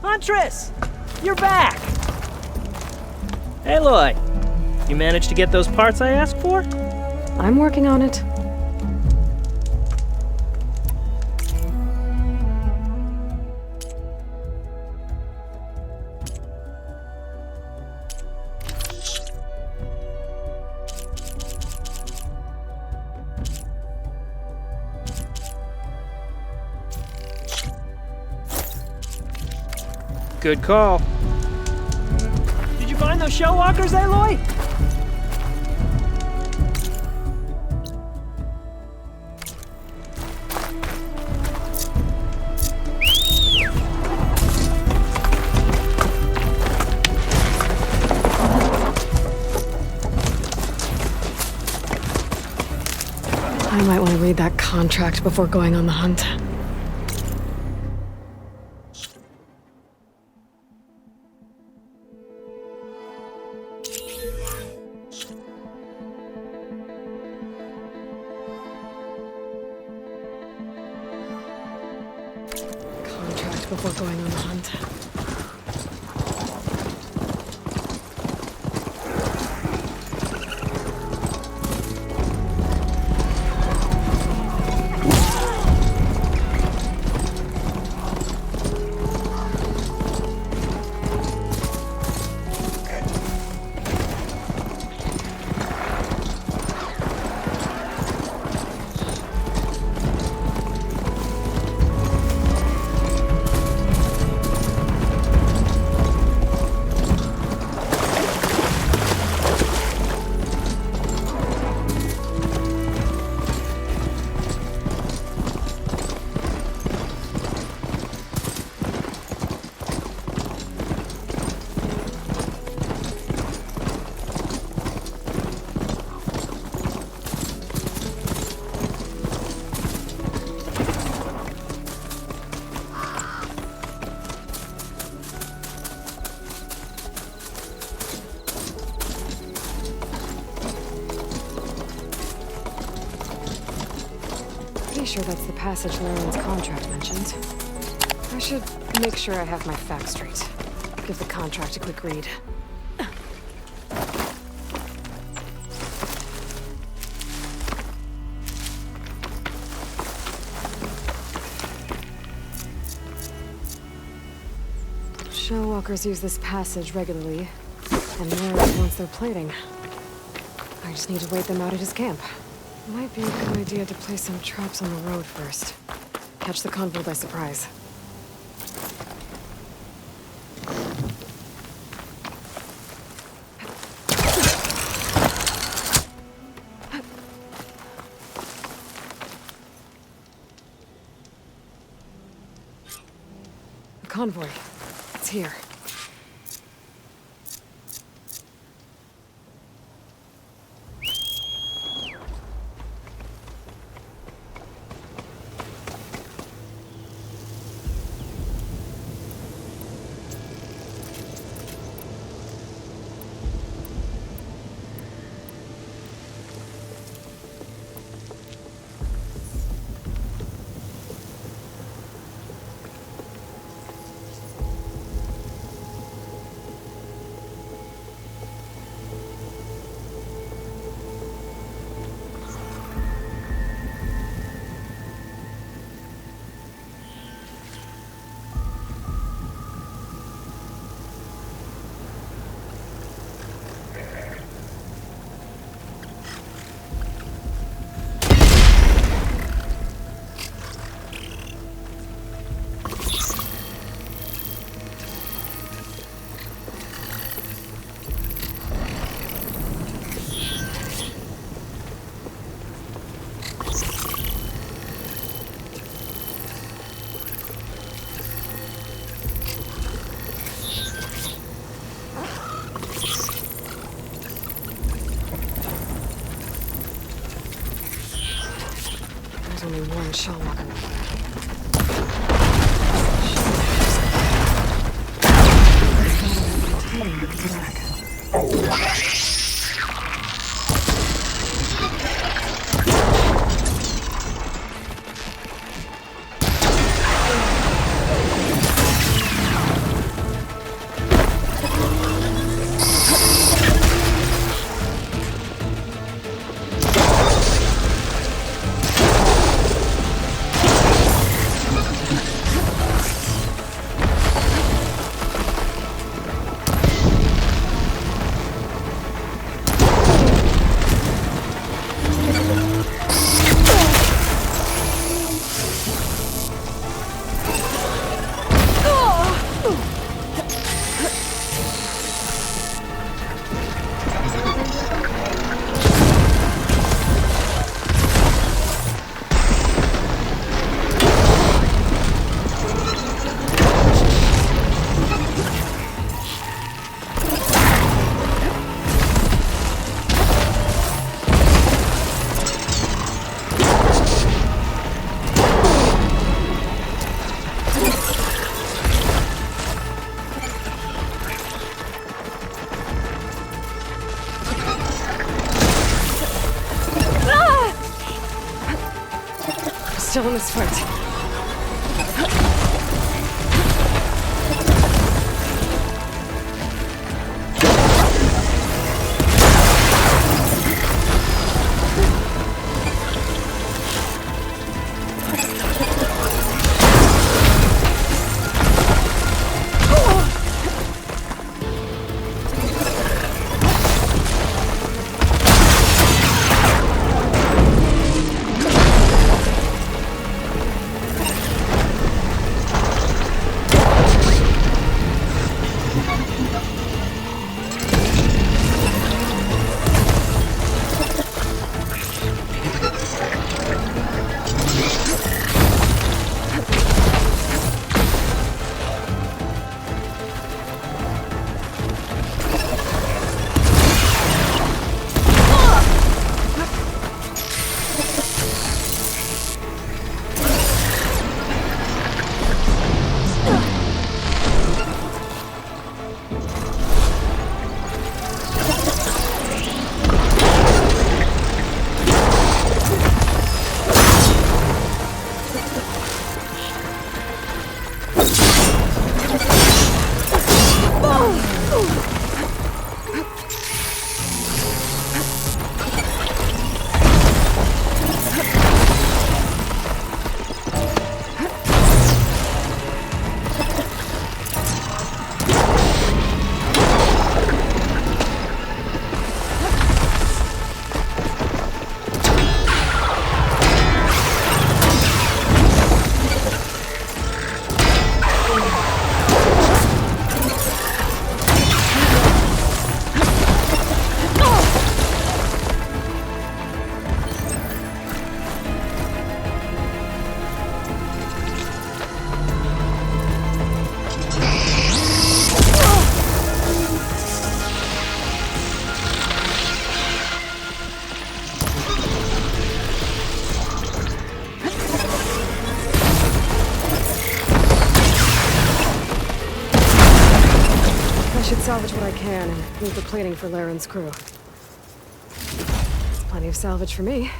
Huntress! You're back! Aloy, you managed to get those parts I asked for? I'm working on it. Good call. Did you find those shell walkers, Aloy? I might want to read that contract before going on the hunt. Contract before going on the hunt. Pretty sure that's the passage Lauren's contract mentioned. I should make sure I have my facts straight. Give the contract a quick read. Shellwalkers use this passage regularly, and Lauren wants their plating. I just need to wait them out at his camp. Might be a good idea to place some traps on the road first. Catch the convoy by surprise. The convoy. It's here. There's only one shellwalker. still in this fight. Salvage what I can and leave the plating for Laren's crew. It's plenty of salvage for me.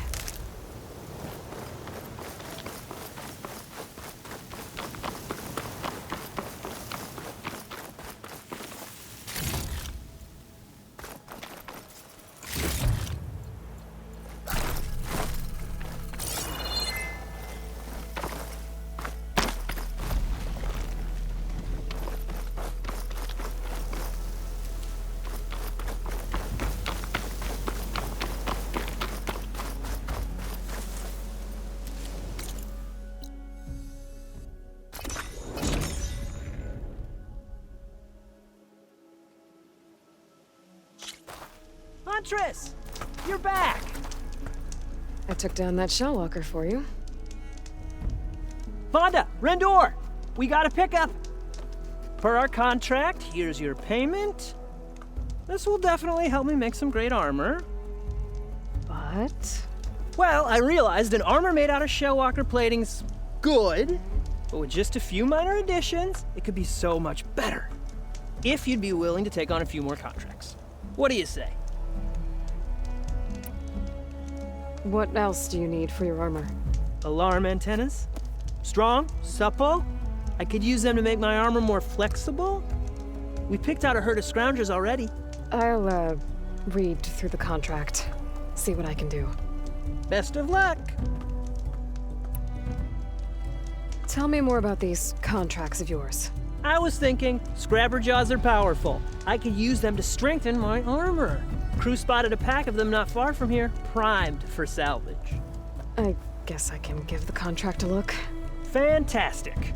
Huntress! You're back! I took down that shell walker for you. Vonda! Rendor! We got a pickup! Per our contract, here's your payment. This will definitely help me make some great armor. But... Well, I realized an armor made out of shellwalker plating's good, but with just a few minor additions, it could be so much better. If you'd be willing to take on a few more contracts. What do you say? what else do you need for your armor? Alarm antennas? Strong? Supple? I could use them to make my armor more flexible? We picked out a herd of scroungers already. I'll, read through the contract. See what I can do. Best of luck! Tell me more about these contracts of yours. I was thinking, scrabber jaws are powerful. I could use them to strengthen my armor. Crew spotted a pack of them not far from here, primed for salvage. I guess I can give the contract a look. Fantastic.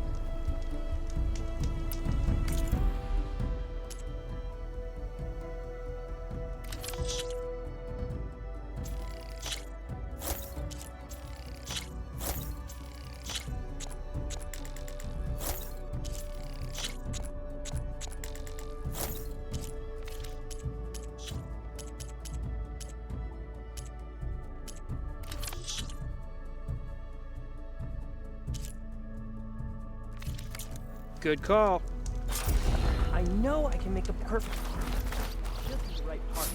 Good call. I know I can make a perfect part. Just the right part.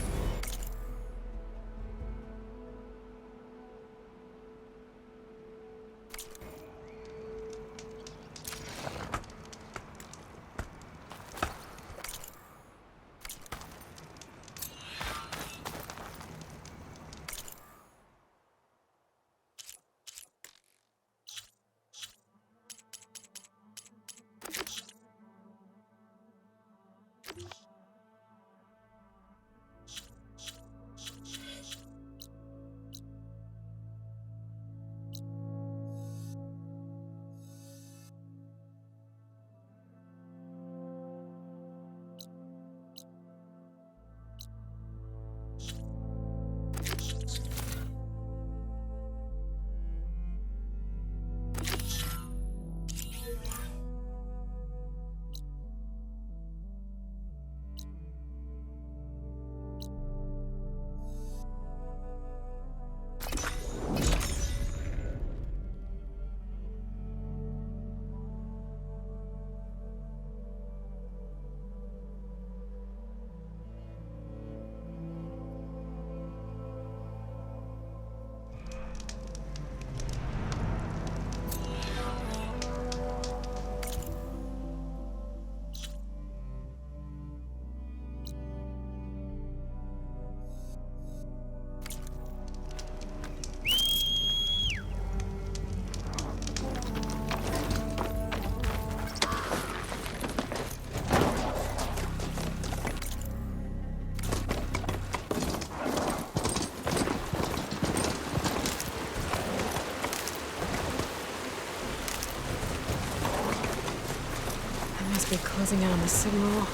Closing in on the signal.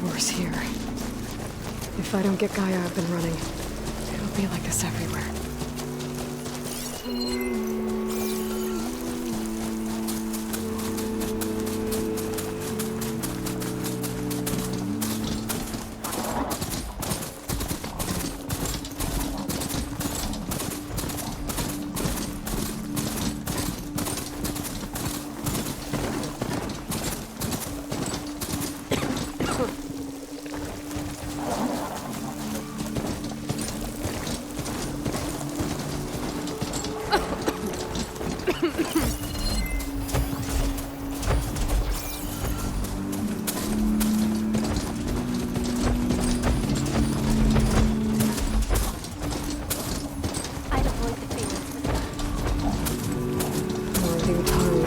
Worse here. If I don't get Gaia up and running, it'll be like this everywhere.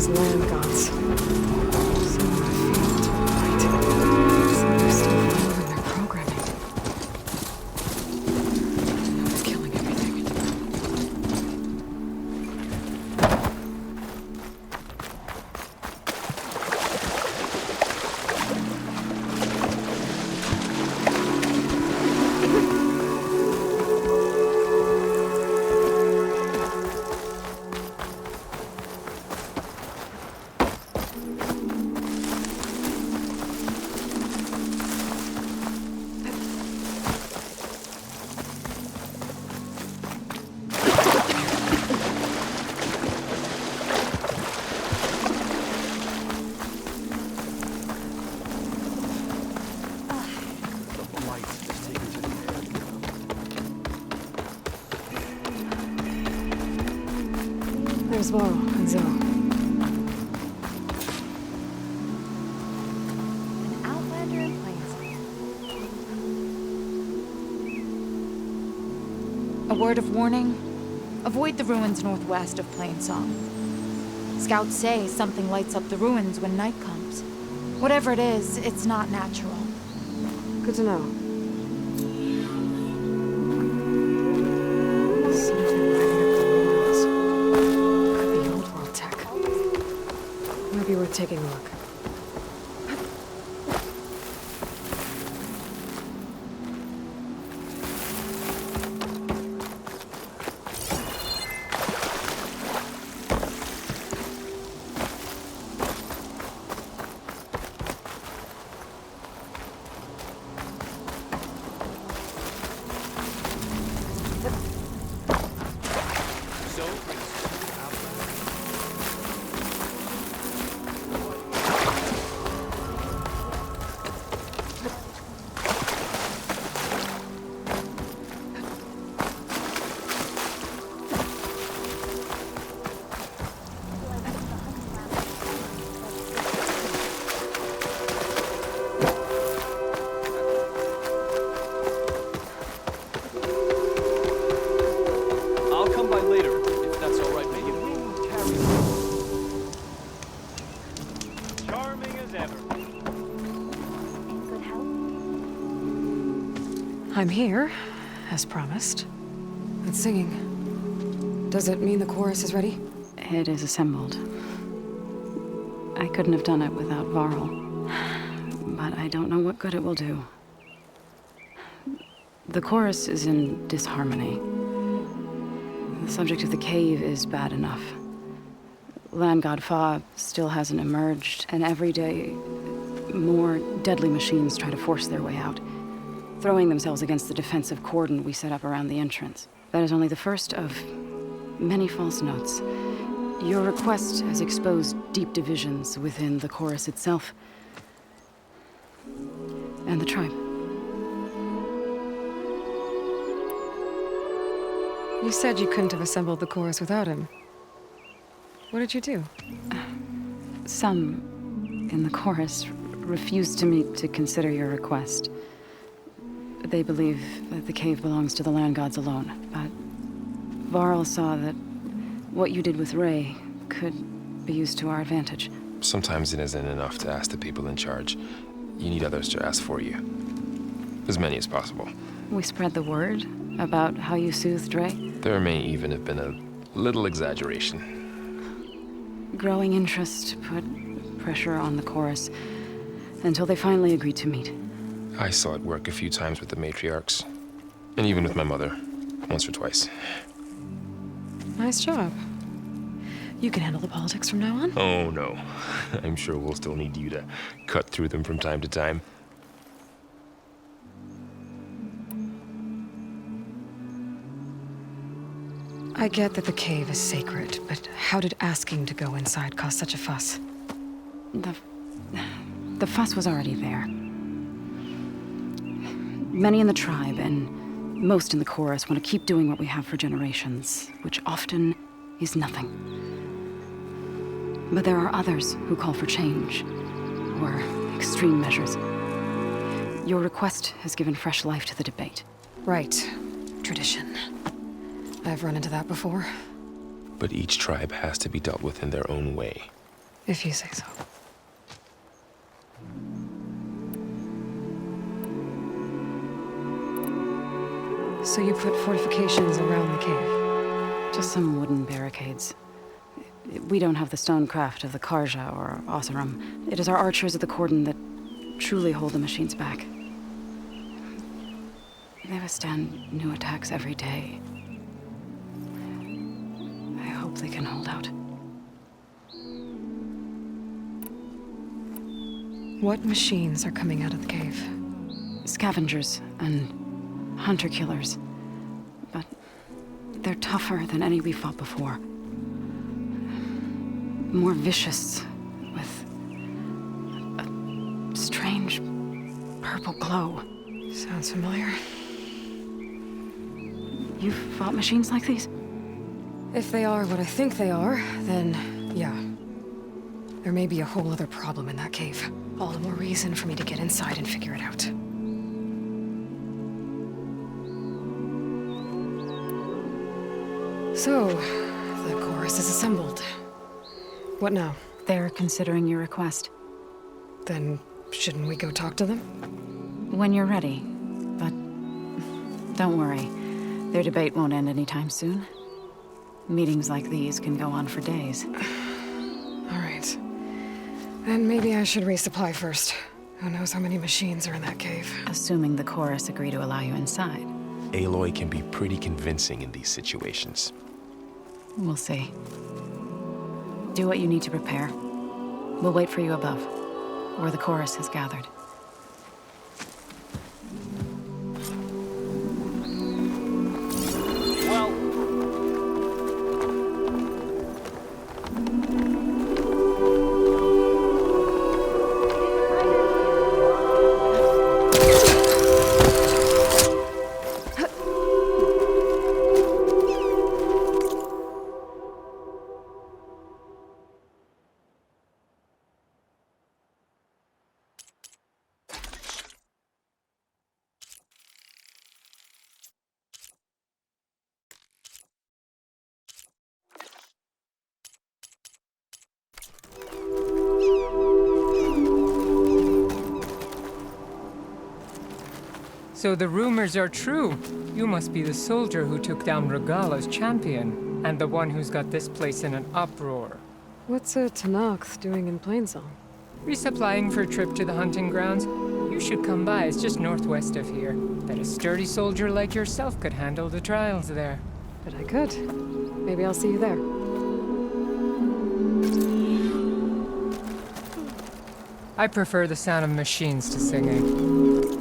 Land gods. Someone failed to blight. They're still following their programming. Now it's killing everything. There's Varl and Zoe. An outlander in plains. A word of warning. Avoid the ruins northwest of Plainsong. Scouts say something lights up the ruins when night comes. Whatever it is, it's not natural. Good to know. Taking a look. I'm here, as promised. It's singing. Does it mean the chorus is ready? It is assembled. I couldn't have done it without Varl. But I don't know what good it will do. The chorus is in disharmony. The subject of the cave is bad enough. Land God Fa still hasn't emerged, and every day, more deadly machines try to force their way out, throwing themselves against the defensive cordon we set up around the entrance. That is only the first of many false notes. Your request has exposed deep divisions within the chorus itself and the tribe. You said you couldn't have assembled the chorus without him. What did you do? Some in the chorus refused to meet to consider your request. They believe that the cave belongs to the land gods alone, but Varl saw that what you did with Ray could be used to our advantage. Sometimes it isn't enough to ask the people in charge. You need others to ask for you. As many as possible. We spread the word about how you soothed Ray. There may even have been a little exaggeration. Growing interest put pressure on the chorus until they finally agreed to meet. I saw it work a few times with the matriarchs. And even with my mother. Once or twice. Nice job. You can handle the politics from now on? Oh, no. I'm sure we'll still need you to cut through them from time to time. I get that the cave is sacred, but how did asking to go inside cause such a fuss? The fuss was already there. Many in the tribe and most in the chorus want to keep doing what we have for generations, which often is nothing. But there are others who call for change, or extreme measures. Your request has given fresh life to the debate. Right. Tradition. I've run into that before. But each tribe has to be dealt with in their own way. If you say so. So you put fortifications around the cave? Just some wooden barricades. We don't have the stonecraft of the Karja or Oseram. It is our archers of the cordon that truly hold the machines back. They withstand new attacks every day. I hope they can hold out. What machines are coming out of the cave? Scavengers and hunter-killers. But they're tougher than any we fought before. More vicious, with a strange purple glow. Sounds familiar. You've fought machines like these? If they are what I think they are, then yeah. There may be a whole other problem in that cave. All the more reason for me to get inside and figure it out. So, the chorus is assembled. What now? They're considering your request. Then, shouldn't we go talk to them? When you're ready. But don't worry. Their debate won't end anytime soon. Meetings like these can go on for days. All right. Then maybe I should resupply first. Who knows how many machines are in that cave? Assuming the chorus agree to allow you inside. Aloy can be pretty convincing in these situations. We'll see. Do what you need to prepare. We'll wait for you above, where the chorus has gathered. So the rumors are true. You must be the soldier who took down Regala's champion, and the one who's got this place in an uproar. What's a Tanakh doing in Plainsong? Resupplying for a trip to the hunting grounds? You should come by, it's just northwest of here. Bet a sturdy soldier like yourself could handle the trials there. But I could. Maybe I'll see you there. I prefer the sound of machines to singing.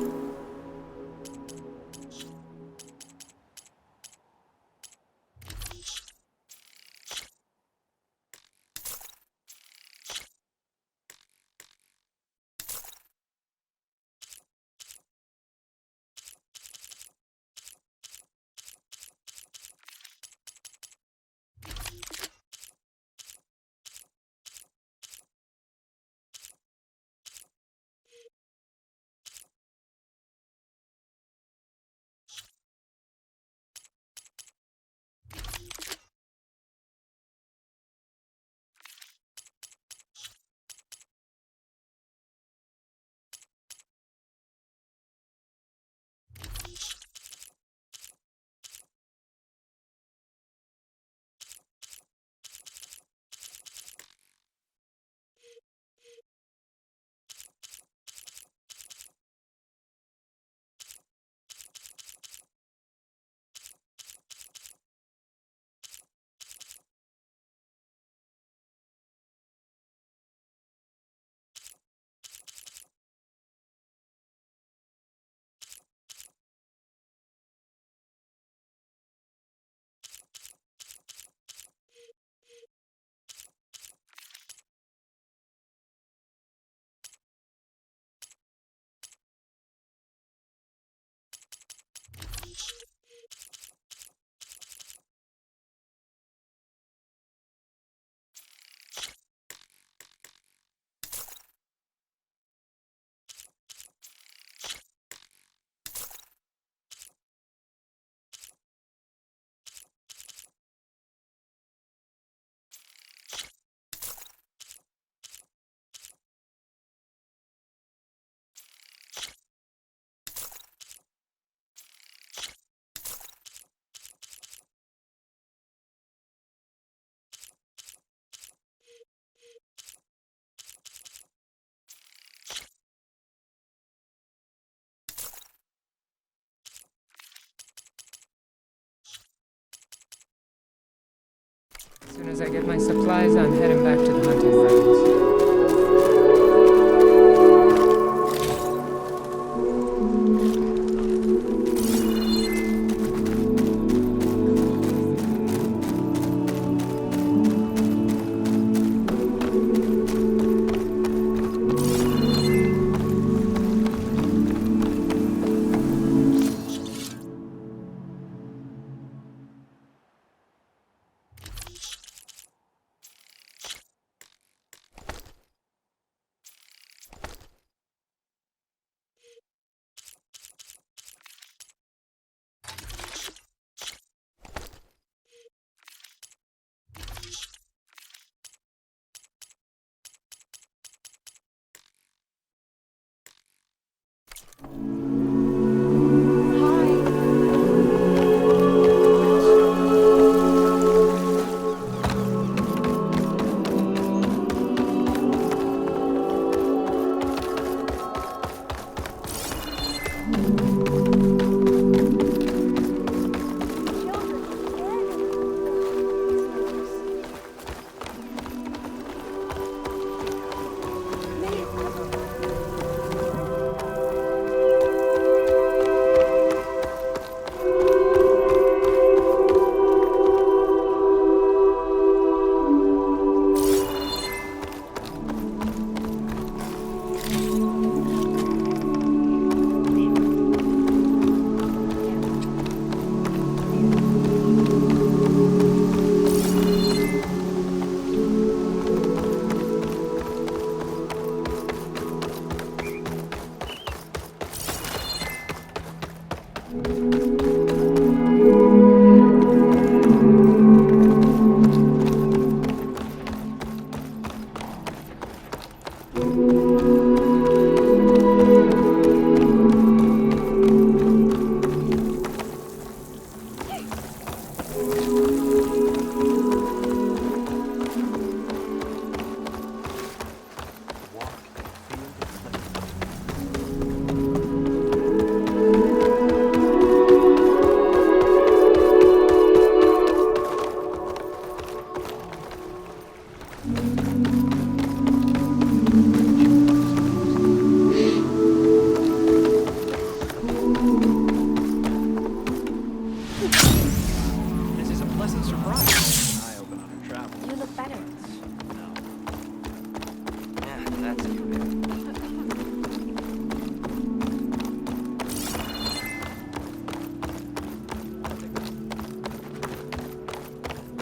As I get my supplies, I'm heading back to the hunting grounds.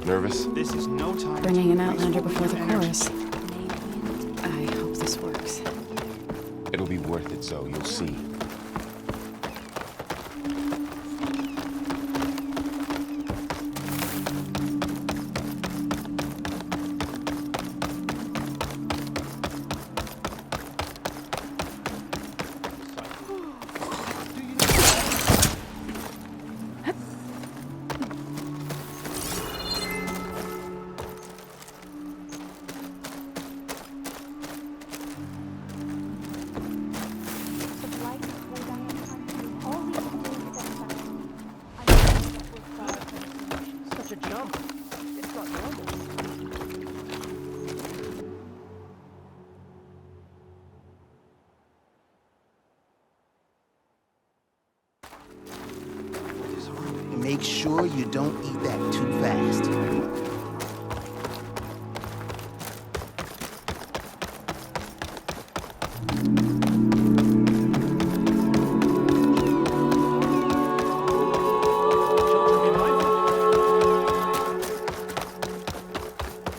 Nervous? This is no time. Bringing an outlander before the chorus. I hope this works. It'll be worth it, Zoe. You'll see. Such a jump. It's not normal. Make sure you don't eat that too fast.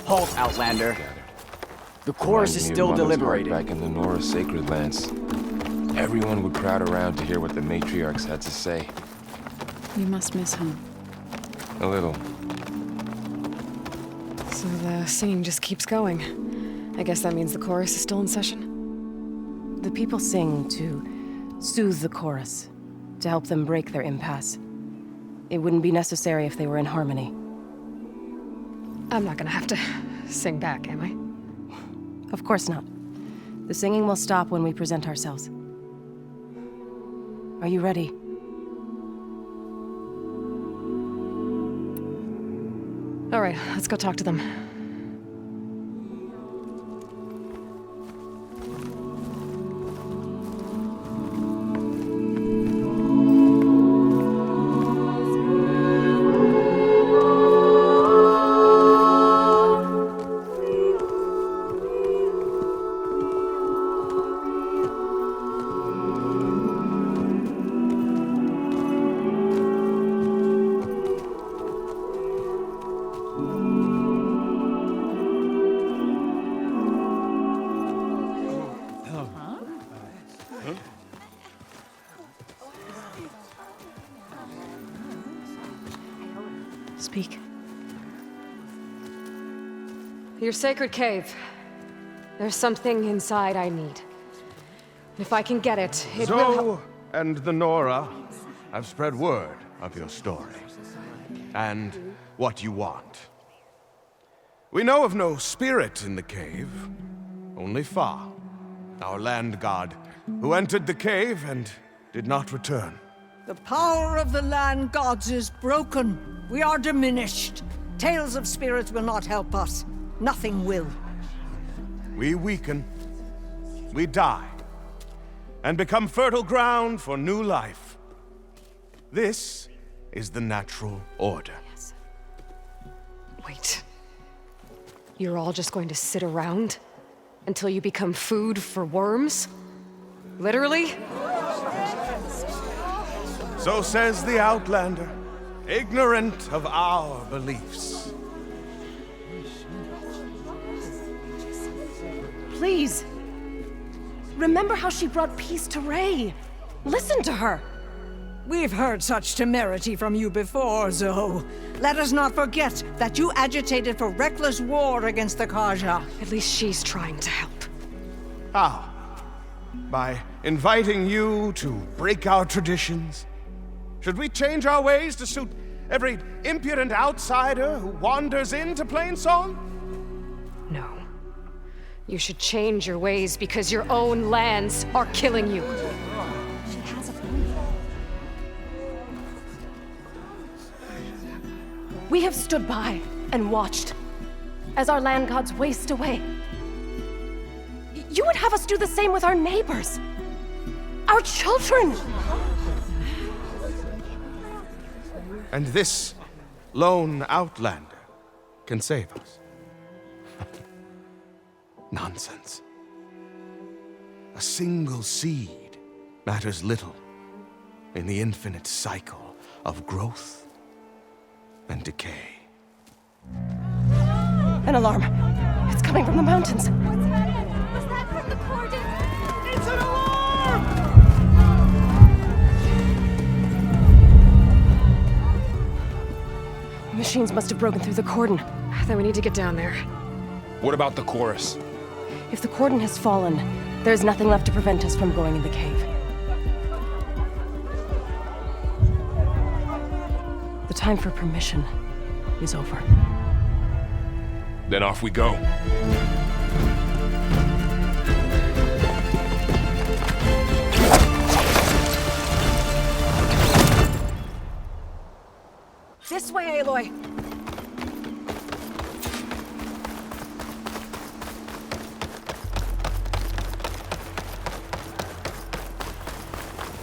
Halt, Outlander. The chorus is still deliberating. Back in the Nora sacred lands, everyone would crowd around to hear what the matriarchs had to say. You must miss home. A little. So the singing just keeps going. I guess that means the chorus is still in session? The people sing to soothe the chorus, to help them break their impasse. It wouldn't be necessary if they were in harmony. I'm not gonna have to sing back, am I? Of course not. The singing will stop when we present ourselves. Are you ready? All right, let's go talk to them. speak? Your sacred cave. There's something inside I need. If I can get it, it will Zoe and the Nora have spread word of your story. And what you want. We know of no spirit in the cave, only Fa, our land god, who entered the cave and did not return. The power of the land gods is broken. We are diminished. Tales of spirits will not help us. Nothing will. We weaken, we die, and become fertile ground for new life. This is the natural order. Yes. Wait. You're all just going to sit around until you become food for worms? Literally? So says the Outlander, ignorant of our beliefs. Please. Remember how she brought peace to Ray. Listen to her. We've heard such temerity from you before, Zoe. Let us not forget that you agitated for reckless war against the Kaja. At least she's trying to help. How? By inviting you to break our traditions? Should we change our ways to suit every impudent outsider who wanders into Plainsong? No. You should change your ways because your own lands are killing you. She has a phone. We have stood by and watched as our land gods waste away. You would have us do the same with our neighbors, our children. And this lone Outlander can save us. Nonsense. A single seed matters little in the infinite cycle of growth and decay. An alarm. It's coming from the mountains. Was that from the cordon? It's an alarm! Machines must have broken through the cordon. Then we need to get down there. What about the chorus? If the cordon has fallen, there's nothing left to prevent us from going in the cave. The time for permission is over. Then off we go. This way, Aloy.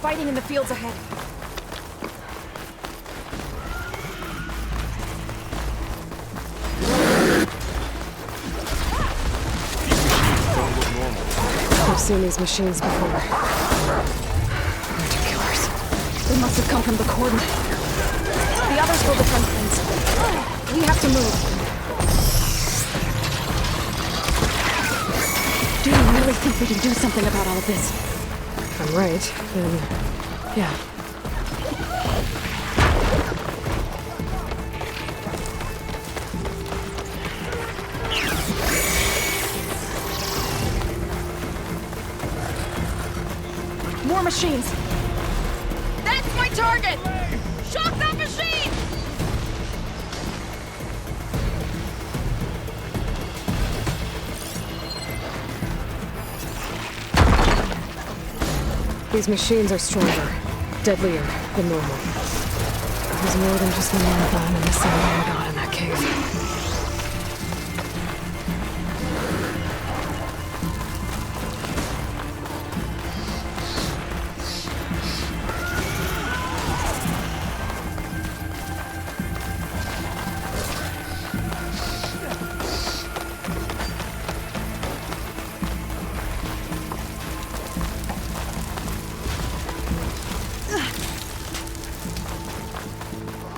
Fighting in the fields ahead. I've seen these machines before. Hunter killers. They must have come from the cordon. The others will defend things. We have to move. Do you really think we can do something about all of this? If I'm right, then yeah. More machines! That's my target! Shock that machine! These machines are stronger, deadlier than normal. There's more than just the marathon and the sun god in that cave.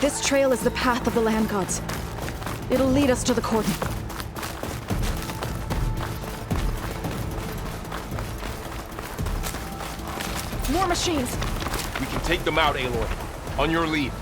This trail is the path of the land gods. It'll lead us to the cordon. More machines! We can take them out, Aloy. On your lead.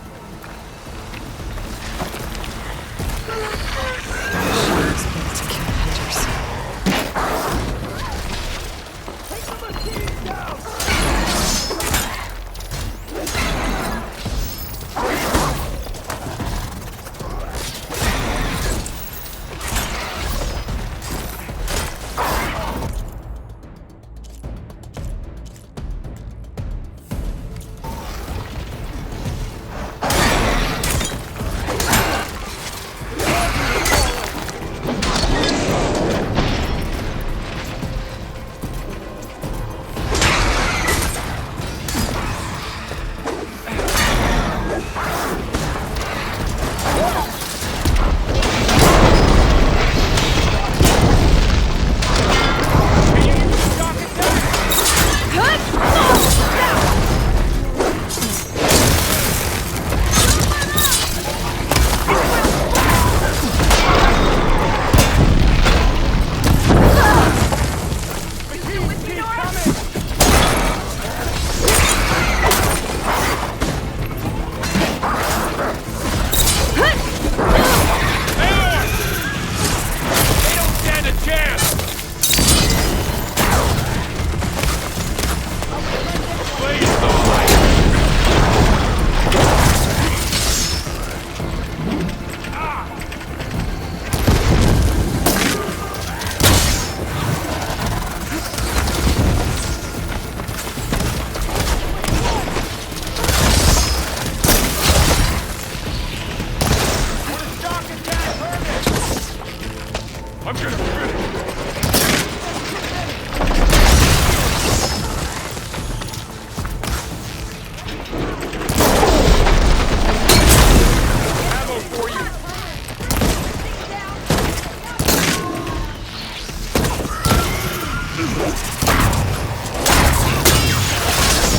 For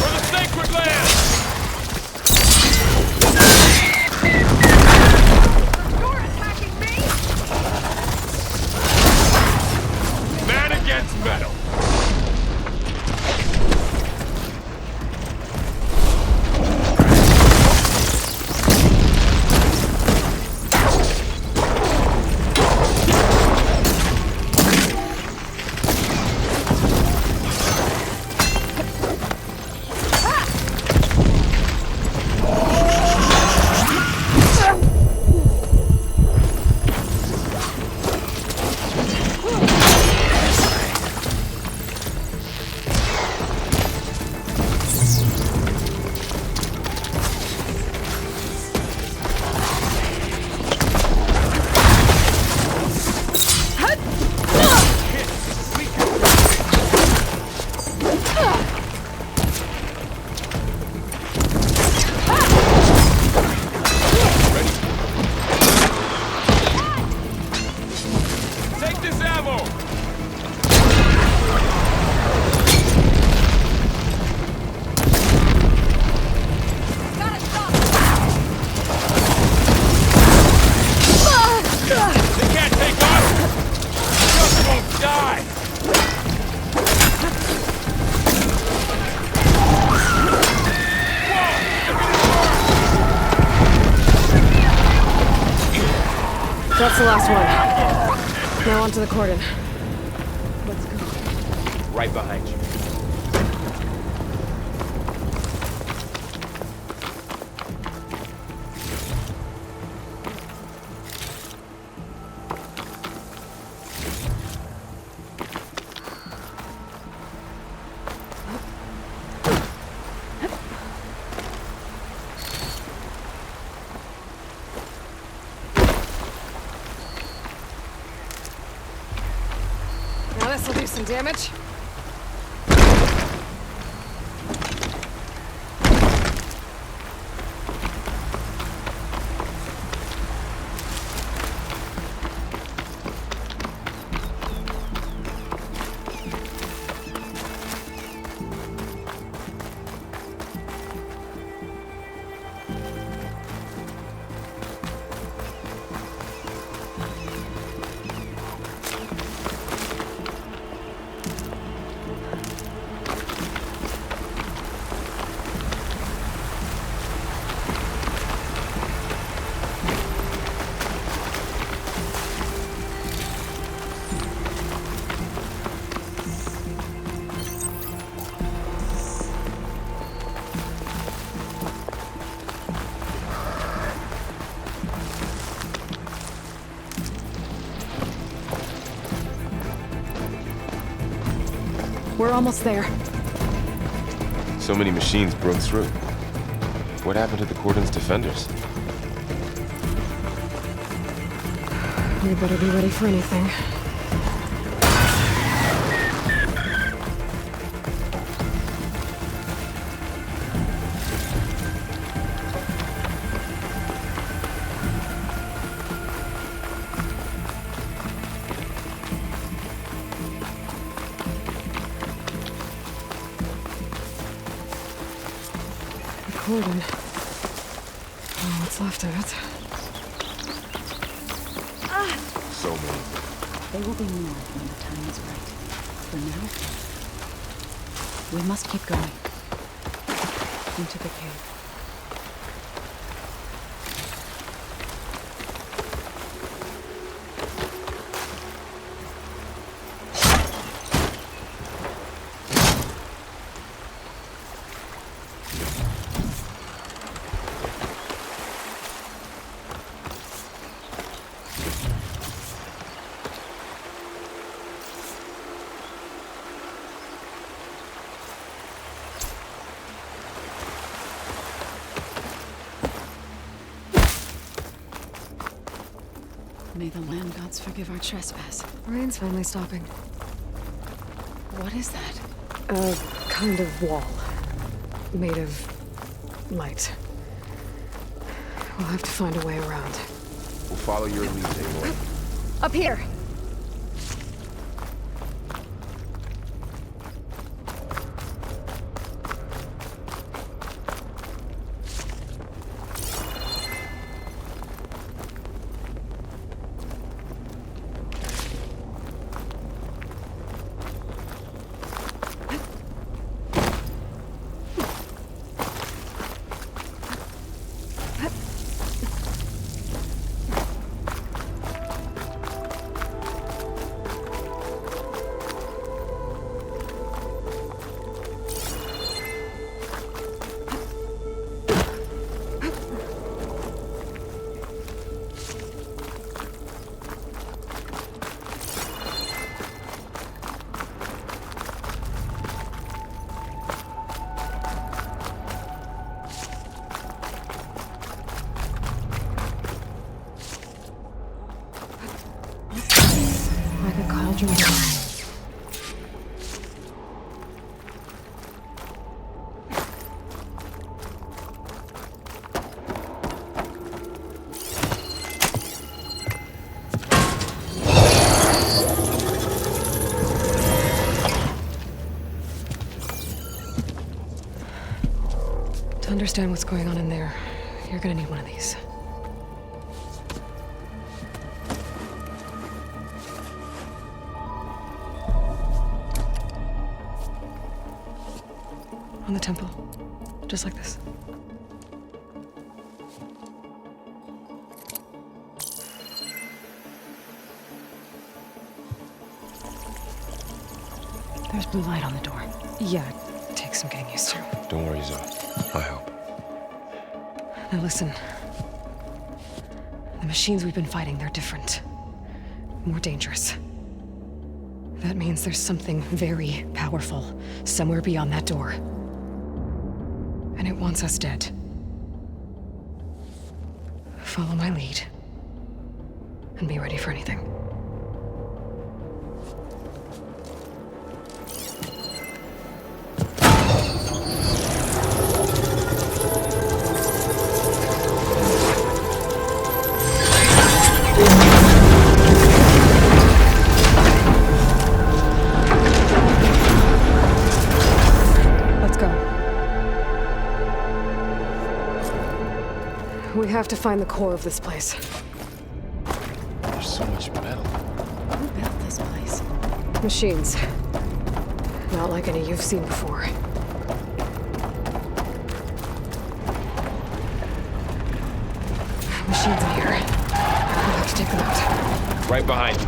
the sacred land! You're attacking me? Man against metal! That's the last one. Now onto the cordon. Let's go. Right behind you. Now this'll do some damage. We're almost there. So many machines broke through. What happened to the cordon's defenders? We better be ready for anything. Cordon. Oh, what's left of it? So many. They will be more when the time is right. For now, we must keep going. Into the cave. May the land gods forgive our trespass. Rain's finally stopping. What is that? A kind of wall. Made of light. We'll have to find a way around. We'll follow your lead, Aloy. Up here! To understand what's going on in there, you're gonna need one of these. On the temple. Just like this. There's blue light on the door. Yeah, it takes some getting used to. Don't worry, Zoe. I help. Now listen. The machines we've been fighting, they're different. More dangerous. That means there's something very powerful somewhere beyond that door. And it wants us dead. Follow my lead. And be ready for anything. We have to find the core of this place. There's so much metal. Who built this place? Machines. Not like any you've seen before. Machines in here. We'll have to take them out. Right behind you.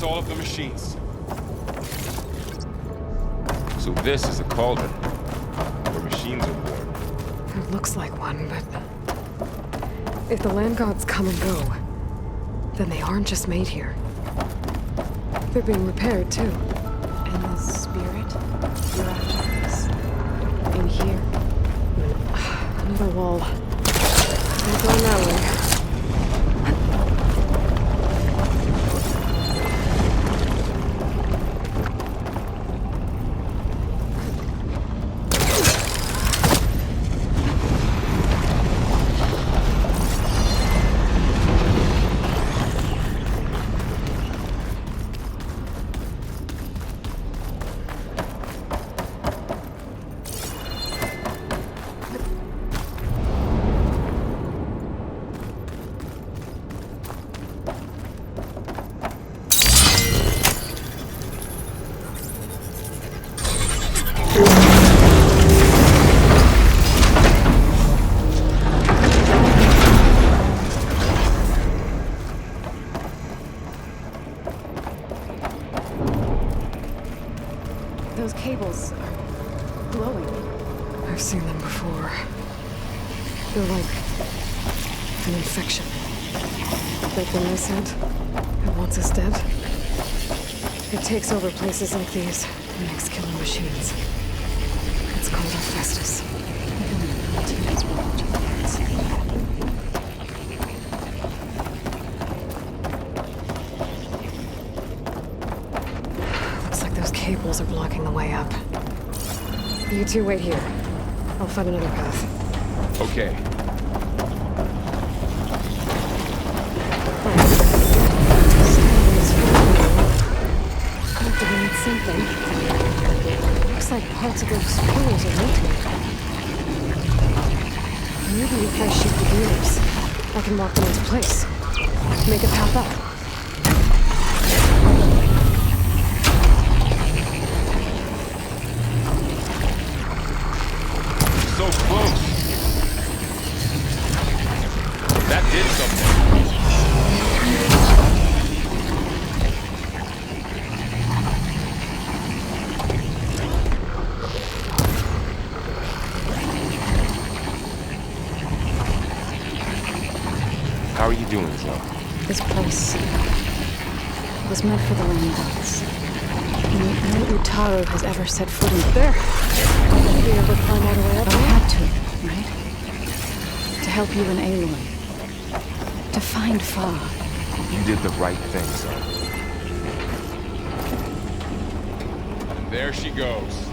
All of the machines. So this is a cauldron where machines are born. It looks like one, but if the land gods come and go, then they aren't just made here. They're being repaired too. And the spirit you're after is in here? Another wall. Not going that way. Those cables are glowing. I've seen them before. They're like an infection. Like when they said it wants us dead. It takes over places like these and makes killing machines. It's called Festus. Looks like those cables are blocking the way up. You two wait here. I'll find another path. Okay. Activated something. Looks like parts of those portals are rotating. Maybe if I shoot the gears. I can walk them into place. Make a path up. So close. That did something. How are you doing, Zoe? This place was meant for the remnants. No Utaru has ever set foot in there. Did you ever climb all the way up? I had to, right? To help you and Aloy. To find Fa. You did the right thing, son. And there she goes.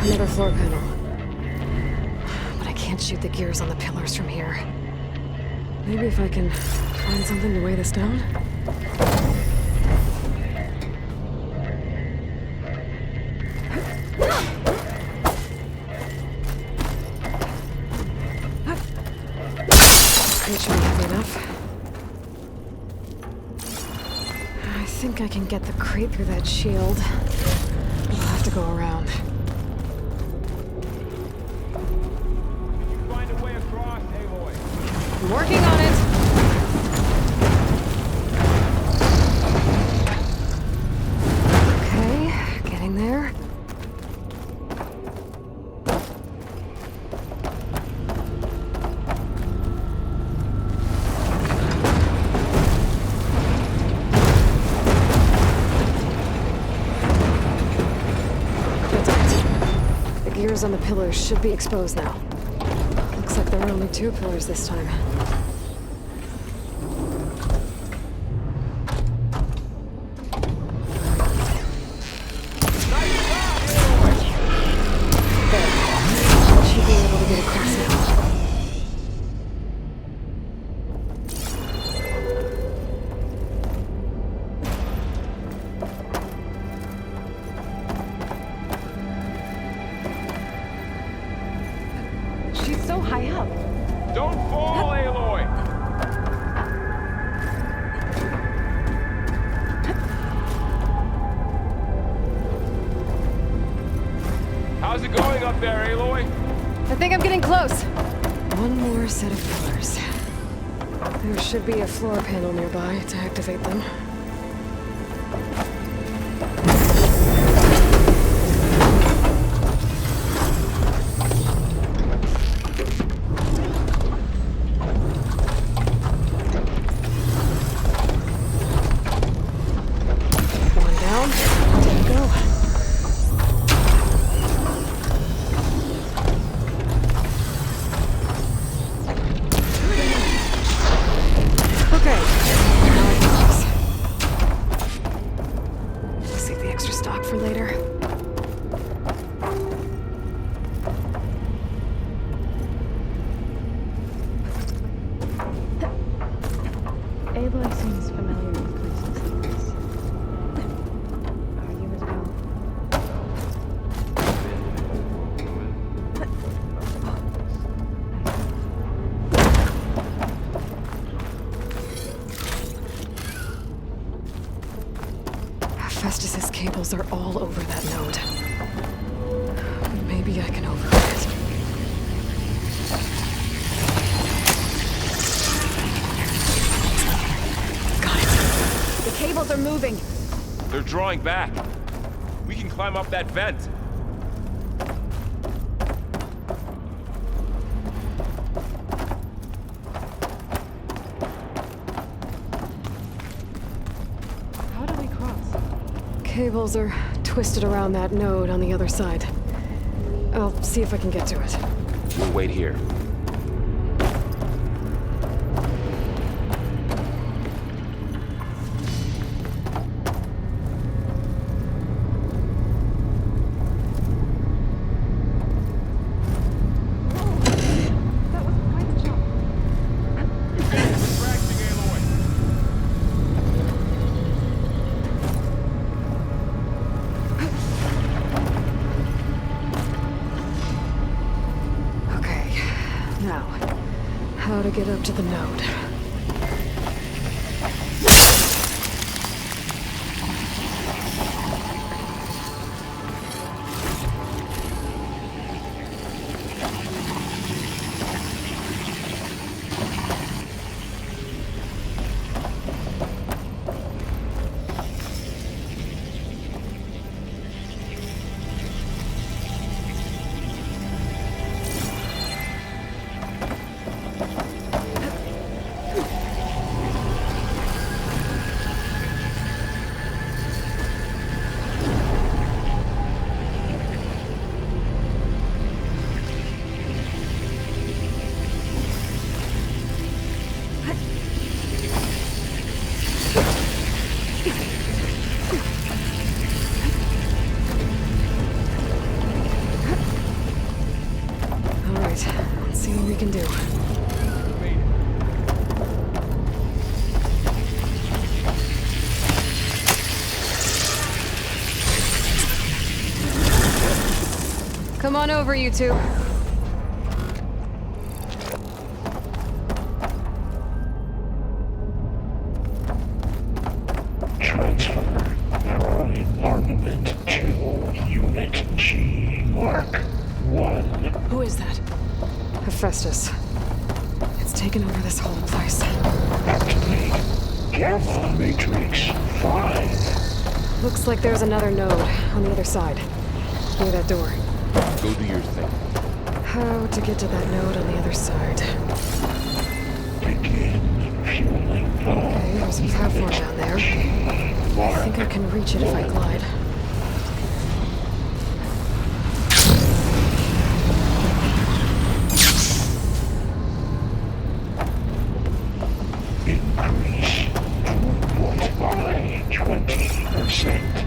Another floor panel. But I can't shoot the gears on the pillars from here. Maybe if I can find something to weigh this down? Crate should be heavy enough. I think I can get the crate through that shield. I'll have to go around. Find a way across, Aloy. I'm working on it. Okay, getting there. That's it. The gears on the pillars should be exposed now. Looks like there are only 2 pillars this time. There. Should be able to get across now. She's so high up. Don't fall, Aloy! How's it going up there, Aloy? I think I'm getting close. One more set of pillars. There should be a floor panel nearby to activate them. One down. There we go. Okay. Now I can cross. We'll save the extra stock for later. Aloy seems familiar with places like this. Are you as well? Festus's cables are all over that node. Maybe I can override it. Got it. The cables are moving. They're drawing back. We can climb up that vent. How do we cross? Cables are twisted around that node on the other side. I'll see if I can get to it. We'll wait here. to get up to the node. Come on over, you two. Transfer prime armament to Unit G Mark 1. Who is that? Hephaestus. It's taken over this whole place. Activate Gamma Matrix 5. Looks like there's another node on the other side. Near that door. Go do your thing. How to get to that node on the other side? Begin fueling Okay, there's a platform down there. I think I can reach it if I glide. Increase throughput by 20%.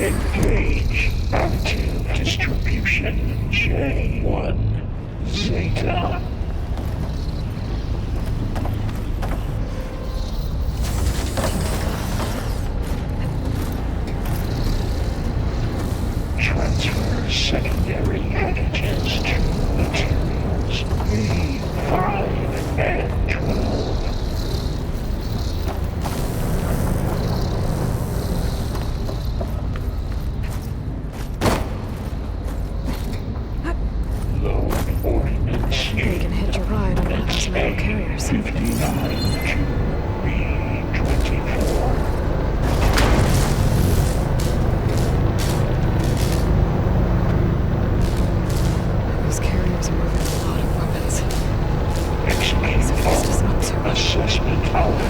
Engage active distribution J1 Zeta. Transfer secondary additives to materials A5 and 12. Load ordnance. They can hitch a ride on one of those metal carriers. 59 to B24. Those carriers are moving a lot of weapons. Execute assessment alpha.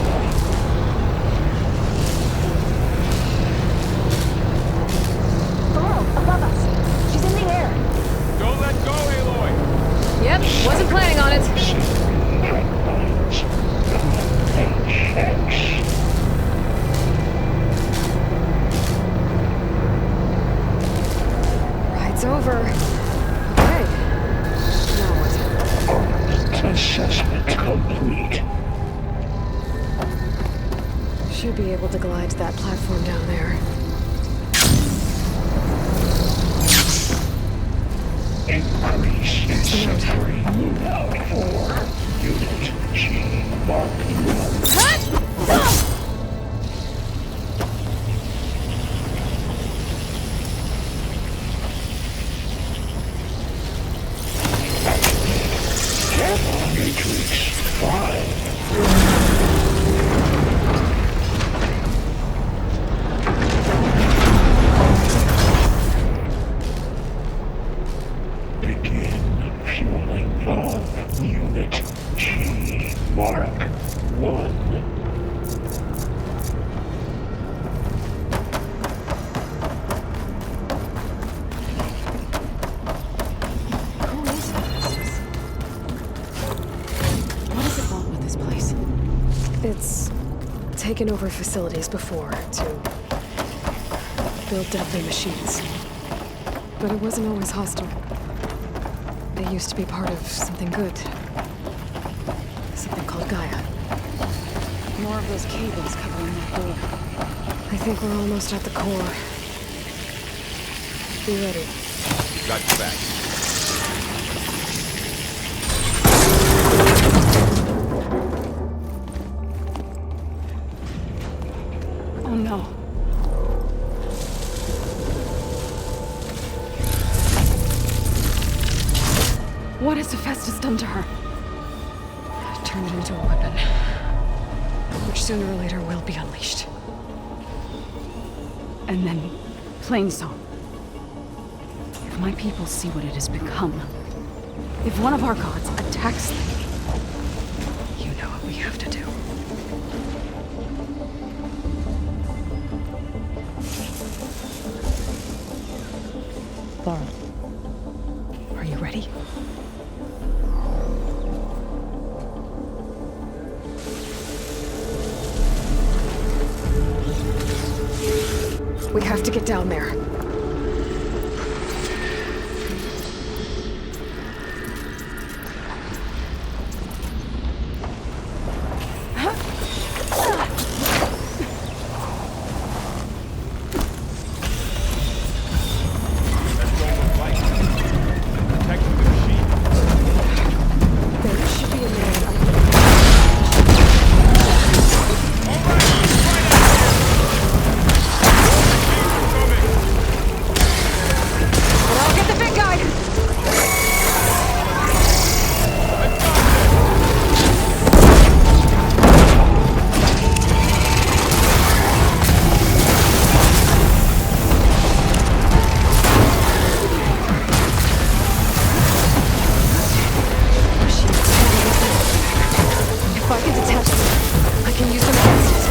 Above us. She's in the air. Don't let go, Aloy! Yep, wasn't planning on it. Ride's over. Okay. Now what? Assessment complete. Should be able to glide to that platform down there. Increase incendiary loadout for Unit G Mark 1. Gamma Matrix 5. Begin fueling valve Unit G Mark 1. Who is Hephaestus? What does it want with this place? It's taken over facilities before to build deadly machines. But it wasn't always hostile. They used to be part of something good. Something called Gaia. More of those cables covering that door. I think we're almost at the core. Be ready. Got your back. Oh no. What has Hephaestus done to her? Turn it into a weapon, which sooner or later will be unleashed. And then, Plainsong. If my people see what it has become, if one of our gods attacks them, You know what we have to do. Laura, are you ready? We have to get down there. There should be a man. I'll get the big guy! If I can detach them, I can use them against it.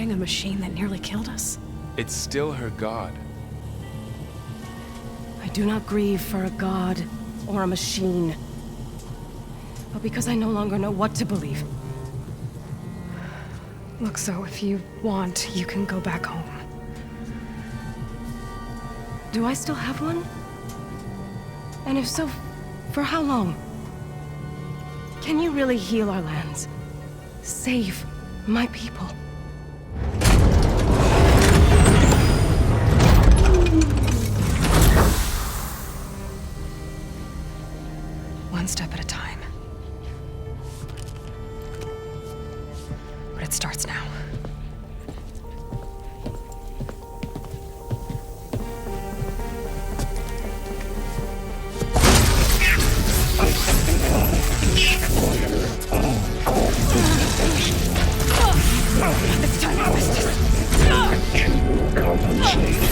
fighting a machine that nearly killed us? It's still her god. I do not grieve for a god or a machine, but because I no longer know what to believe. Look, so if you want, you can go back home. Do I still have one? And if so, for how long? Can you really heal our lands? Save my people? One step at a time. But it starts now. It's time to compensate.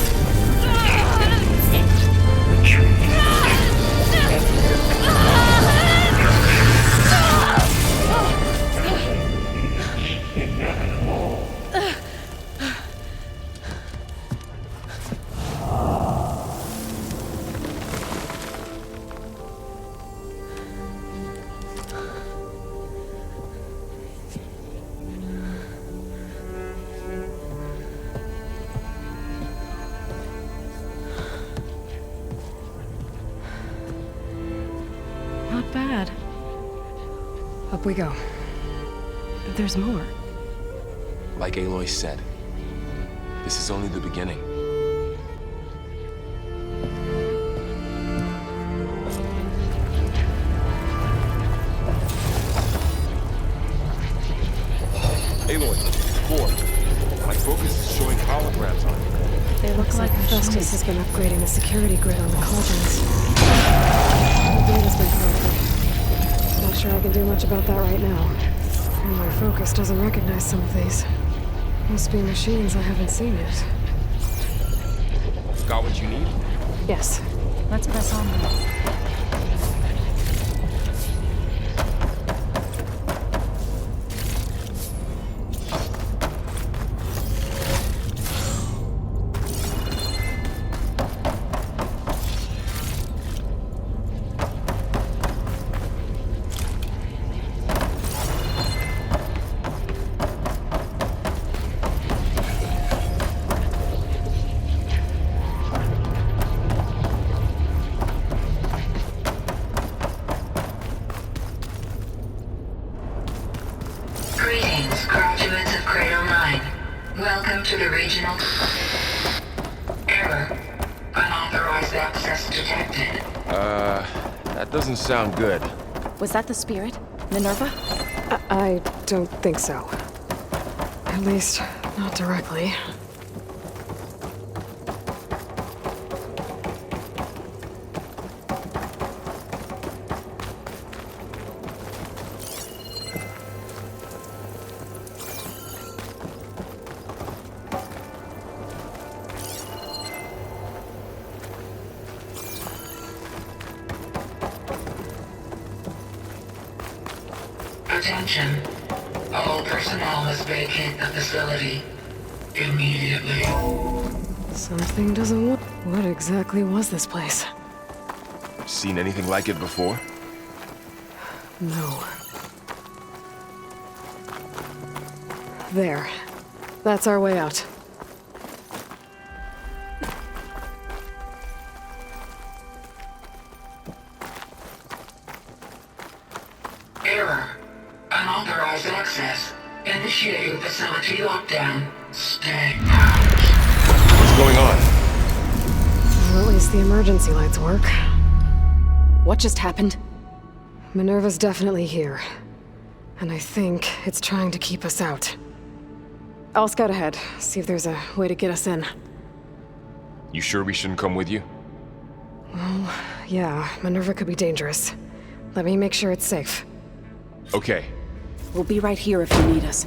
Not bad. Up we go. There's more. Like Aloy said, this is only the beginning. Aloy, 4. My focus is showing holograms on it. They look like Festus has been upgrading the security grid on the cauldrons. The data's been corrupted. Not sure I can do much about that right now. And my focus doesn't recognize some of these. Must be machines I haven't seen yet. Got what you need? Yes. Let's press on then. Greetings, graduates of Cradle 9. Welcome to the regional... Error. Unauthorized access detected. That doesn't sound good. Was that the spirit? Minerva? I don't think so. At least, not directly. Attention. All personnel must vacate the facility immediately. Something doesn't work. What exactly was this place? Seen anything like it before? No. There. That's our way out. Error. Unauthorized access. Initiating facility lockdown. Stay out. What's going on? Well, at least the emergency lights work. What just happened? Minerva's definitely here. And I think it's trying to keep us out. I'll scout ahead, see if there's a way to get us in. You sure we shouldn't come with you? Well, yeah, Minerva could be dangerous. Let me make sure it's safe. Okay. We'll be right here if you need us.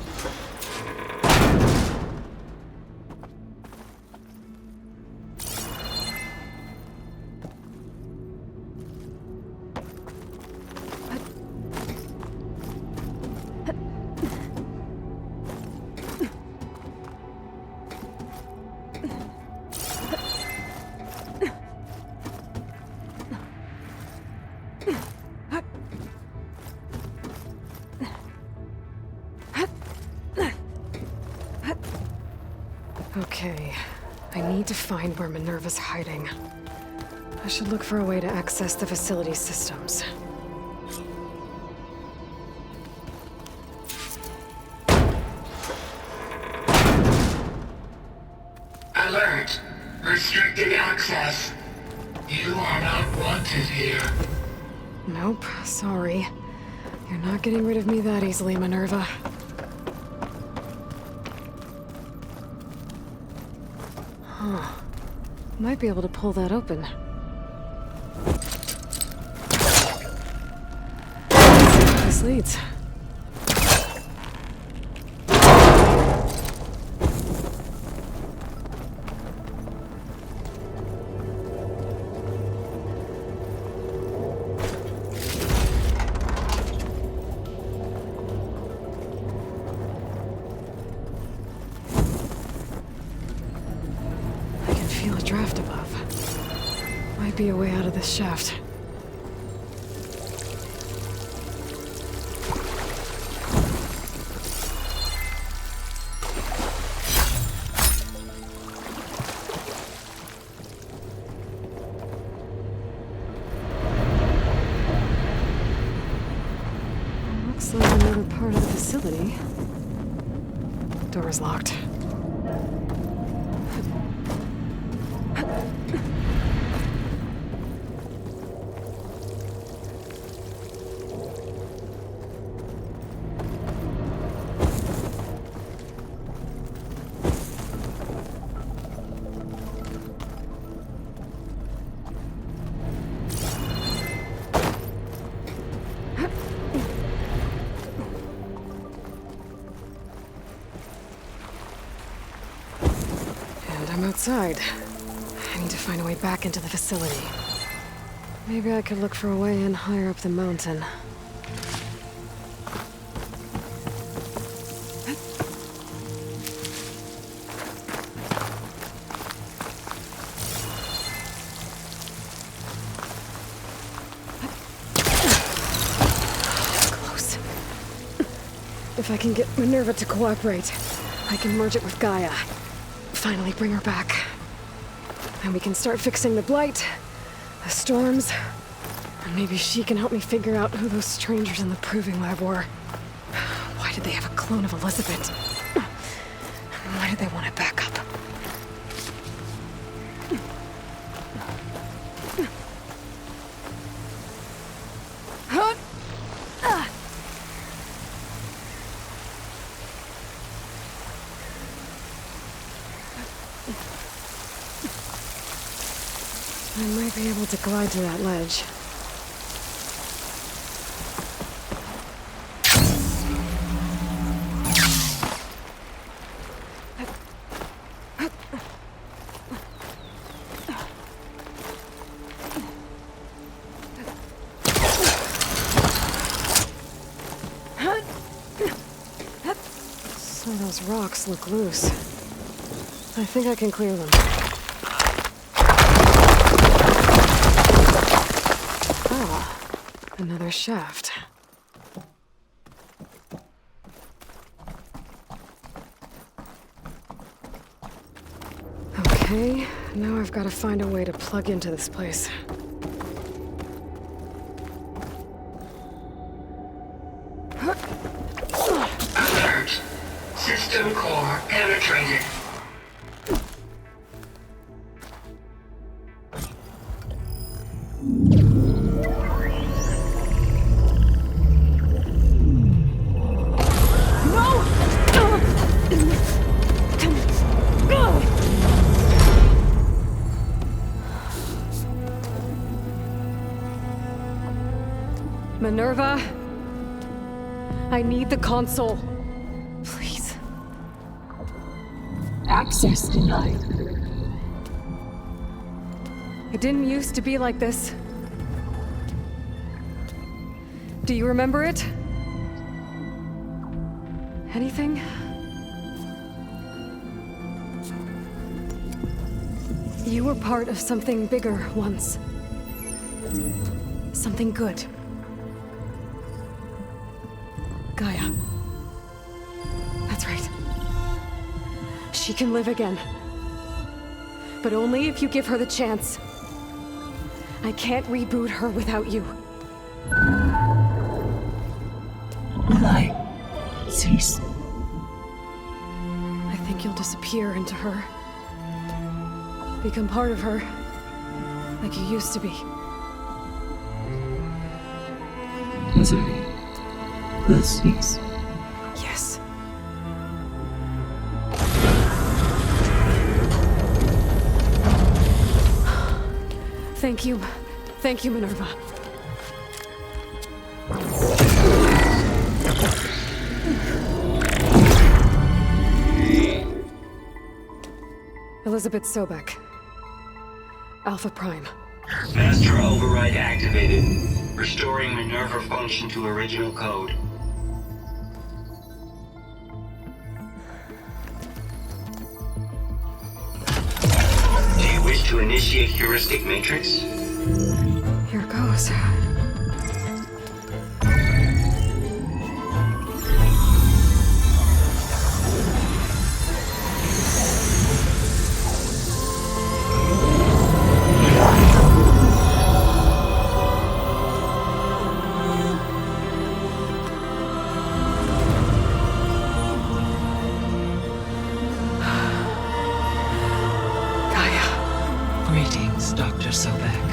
Okay, I need to find where Minerva's hiding. I should look for a way to access the facility systems. Alert! Restricted access. You are not wanted here. Nope, sorry. You're not getting rid of me that easily, Minerva. Huh. Might be able to pull that open. This leads. Draft above. Might be a way out of this shaft. Looks like another part of the facility. Door is locked. I'm outside. I need to find a way back into the facility. Maybe I could look for a way in higher up the mountain. Close. If I can get Minerva to cooperate, I can merge it with Gaia. Finally bring her back. And we can start fixing the blight, the storms, and maybe she can help me figure out who those strangers in the proving lab were. Why did they have a clone of Elizabeth? Why did they want it back up? I might be able to glide to that ledge. Some of those rocks look loose. I think I can clear them. Another shaft. Okay, now I've got to find a way to plug into this place. Alert! System core penetrated. Minerva, I need the console. Please. Access denied. It didn't used to be like this. Do you remember it? Anything? You were part of something bigger once. Something good. Gaia. That's right. She can live again. But only if you give her the chance. I can't reboot her without you. Aloy, cease. I think you'll disappear into her. Become part of her. Like you used to be. Misery will cease. Yes. Thank you. Thank you, Minerva. Elizabeth Sobek. Alpha Prime. Master override activated. Restoring Minerva function to original code. Do you wish to initiate heuristic matrix? Here goes. Greetings, Dr. Sobek.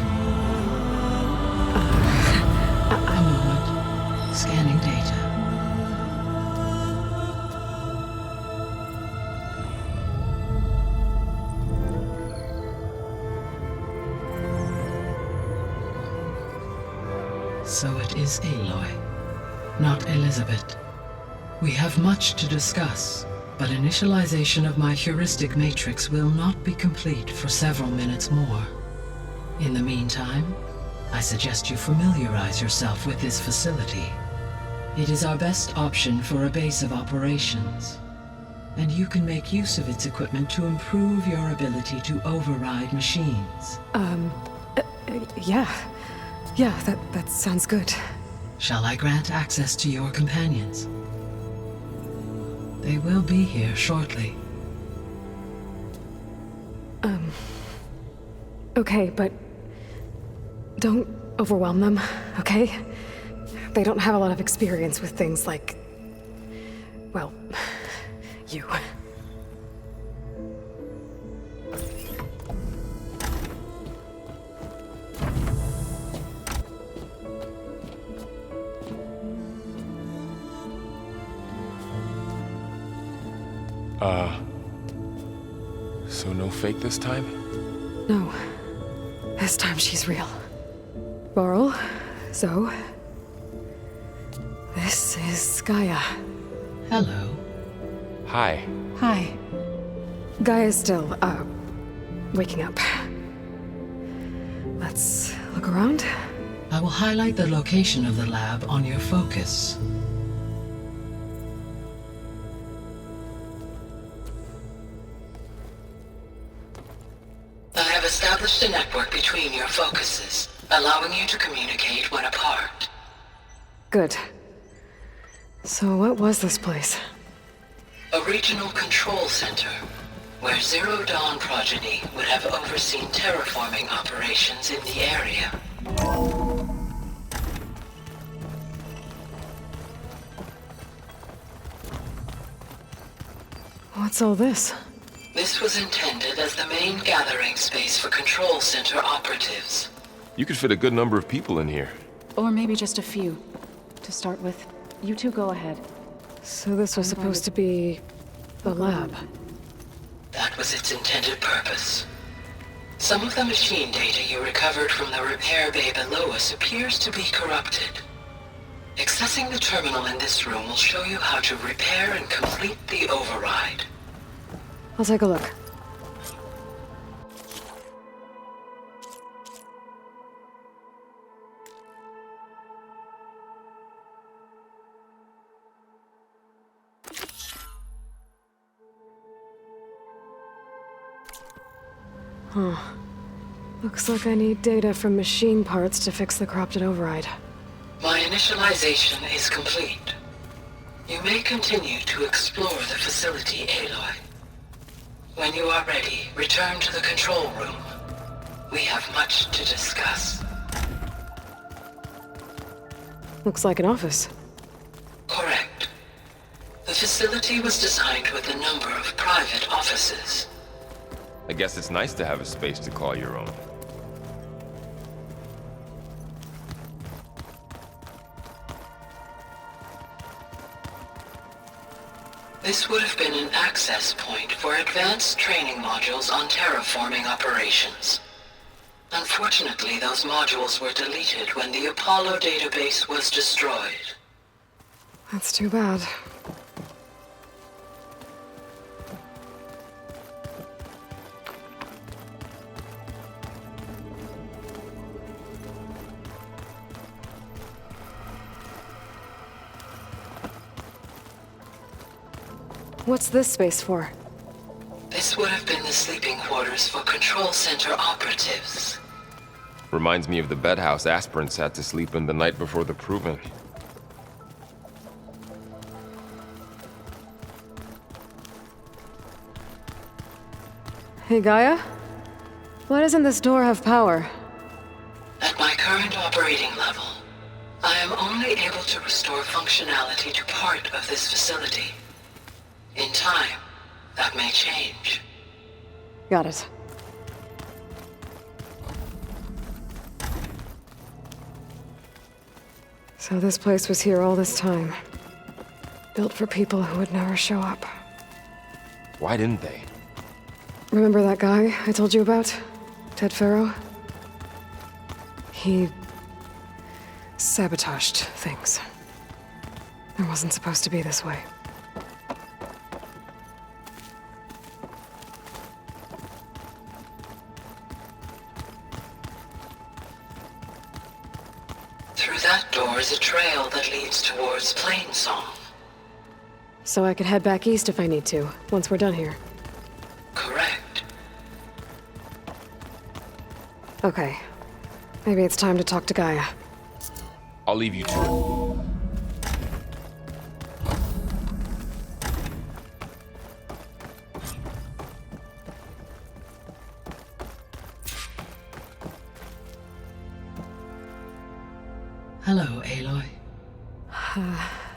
A moment. Scanning data. So it is Aloy, not Elizabeth. We have much to discuss, but initialization of my heuristic matrix will not be complete for several minutes more. In the meantime, I suggest you familiarize yourself with this facility. It is our best option for a base of operations, and you can make use of its equipment to improve your ability to override machines. Yeah. Yeah, that sounds good. Shall I grant access to your companions? They will be here shortly. Okay, but don't overwhelm them, okay? They don't have a lot of experience with things like, well, you. So no fake this time? No. This time she's real. Laurel, Zoe. This is Gaia. Hello. Hi. Hi. Gaia's still, waking up. Let's look around. I will highlight the location of the lab on your focus. I have established a network between your focuses, allowing you to communicate when apart. Good. So what was this place? A regional control center, where Zero Dawn progeny would have overseen terraforming operations in the area. What's all this? This was intended as the main gathering space for control center operatives. You could fit a good number of people in here. Or maybe just a few, to start with. You two go ahead. So this was supposed to be the lab. That was its intended purpose. Some of the machine data you recovered from the repair bay below us appears to be corrupted. Accessing the terminal in this room will show you how to repair and complete the override. I'll take a look. Huh. Looks like I need data from machine parts to fix the corrupted override. My initialization is complete. You may continue to explore the facility, Aloy. When you are ready, return to the control room. We have much to discuss. Looks like an office. Correct. The facility was designed with a number of private offices. I guess it's nice to have a space to call your own. This would have been an access point for advanced training modules on terraforming operations. Unfortunately, those modules were deleted when the Apollo database was destroyed. That's too bad. What's this space for? This would have been the sleeping quarters for control center operatives. Reminds me of the bedhouse aspirants had to sleep in the night before the proving. Hey, Gaia? Why doesn't this door have power? At my current operating level, I am only able to restore functionality to part of this facility. In time, that may change. Got it. So this place was here all this time. Built for people who would never show up. Why didn't they? Remember that guy I told you about? Ted Farrow? He sabotaged things. It wasn't supposed to be this way. Through that door is a trail that leads towards Plainsong. So I could head back east if I need to, once we're done here. Correct. Okay. Maybe it's time to talk to Gaia. I'll leave you to it. Hello, Aloy.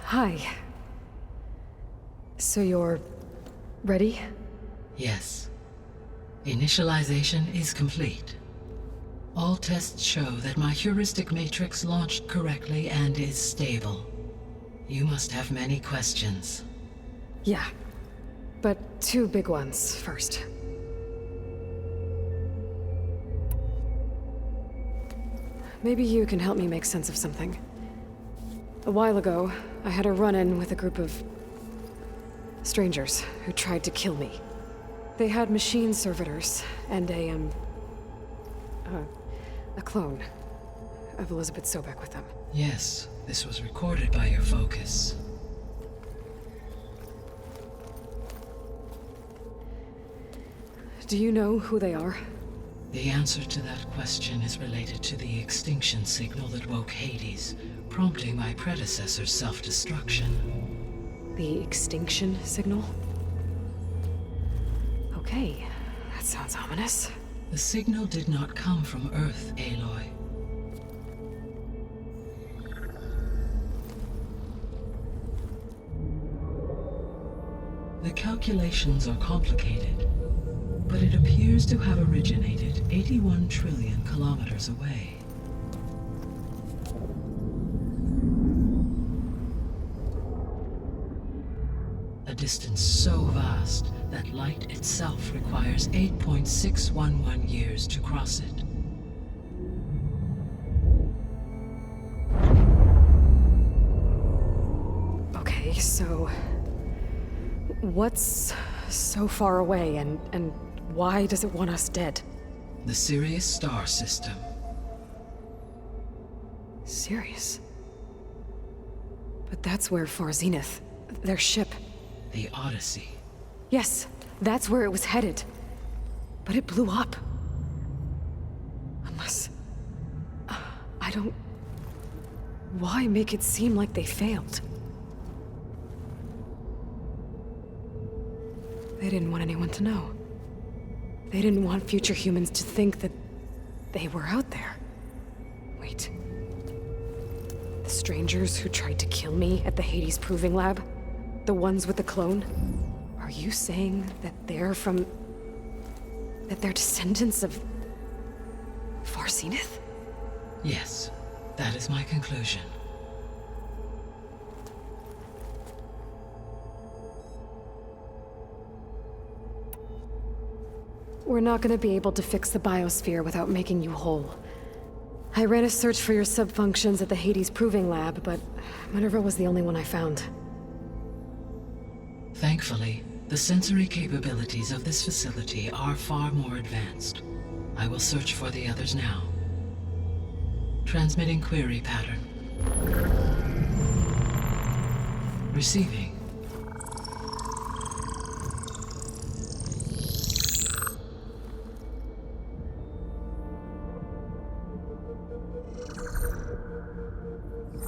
Hi. So you're ready? Yes. Initialization is complete. All tests show that my heuristic matrix launched correctly and is stable. You must have many questions. Yeah. But two big ones first. Maybe you can help me make sense of something. A while ago, I had a run-in with a group of strangers who tried to kill me. They had machine servitors and a clone of Elizabeth Sobek with them. Yes, this was recorded by your focus. Do you know who they are? The answer to that question is related to the extinction signal that woke Hades, prompting my predecessor's self-destruction. The extinction signal? Okay, that sounds ominous. The signal did not come from Earth, Aloy. The calculations are complicated, but it appears to have originated 81 trillion kilometers away. A distance so vast that light itself requires 8.611 years to cross it. Okay, so what's so far away and why does it want us dead? The Sirius star system. Sirius? But that's where Far Zenith, their ship. The Odyssey. Yes, that's where it was headed. But it blew up. Unless... I don't... Why make it seem like they failed? They didn't want anyone to know. They didn't want future humans to think that they were out there. Wait. The strangers who tried to kill me at the Hades Proving Lab? The ones with the clone? Are you saying that they're from... that they're descendants of... Farseneth? Yes, that is my conclusion. We're not gonna be able to fix the biosphere without making you whole. I ran a search for your subfunctions at the Hades Proving Lab, but Minerva was the only one I found. Thankfully, the sensory capabilities of this facility are far more advanced. I will search for the others now. Transmitting query pattern. Receiving.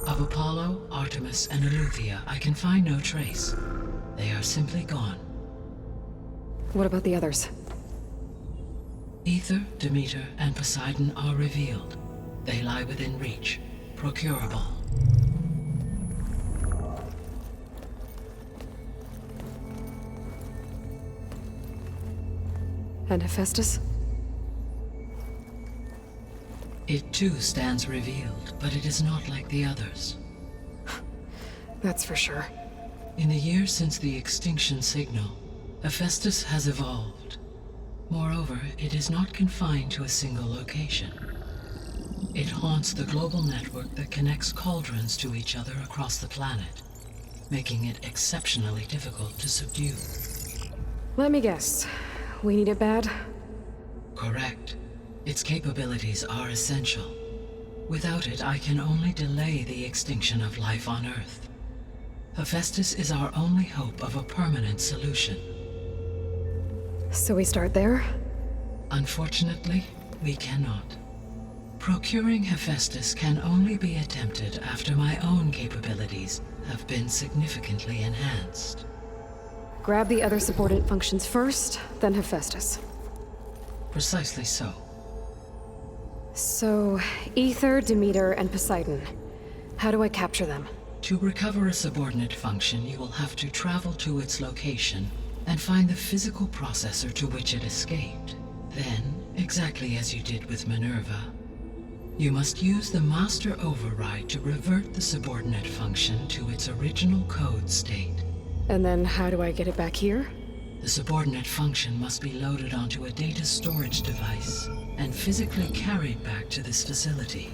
Of Apollo, Artemis, and Eleuthia, I can find no trace. They are simply gone. What about the others? Ether, Demeter, and Poseidon are revealed. They lie within reach, procurable. And Hephaestus? It too stands revealed, but it is not like the others. That's for sure. In the years since the extinction signal, Hephaestus has evolved. Moreover, it is not confined to a single location. It haunts the global network that connects cauldrons to each other across the planet, making it exceptionally difficult to subdue. Let me guess. We need it bad? Correct. Its capabilities are essential. Without it, I can only delay the extinction of life on Earth. Hephaestus is our only hope of a permanent solution. So we start there? Unfortunately, we cannot. Procuring Hephaestus can only be attempted after my own capabilities have been significantly enhanced. Grab the other subordinate functions first, then Hephaestus. Precisely so. So, Ether, Demeter, and Poseidon. How do I capture them? To recover a subordinate function, you will have to travel to its location and find the physical processor to which it escaped. Then, exactly as you did with Minerva, you must use the master override to revert the subordinate function to its original code state. And then how do I get it back here? The subordinate function must be loaded onto a data storage device and physically carried back to this facility.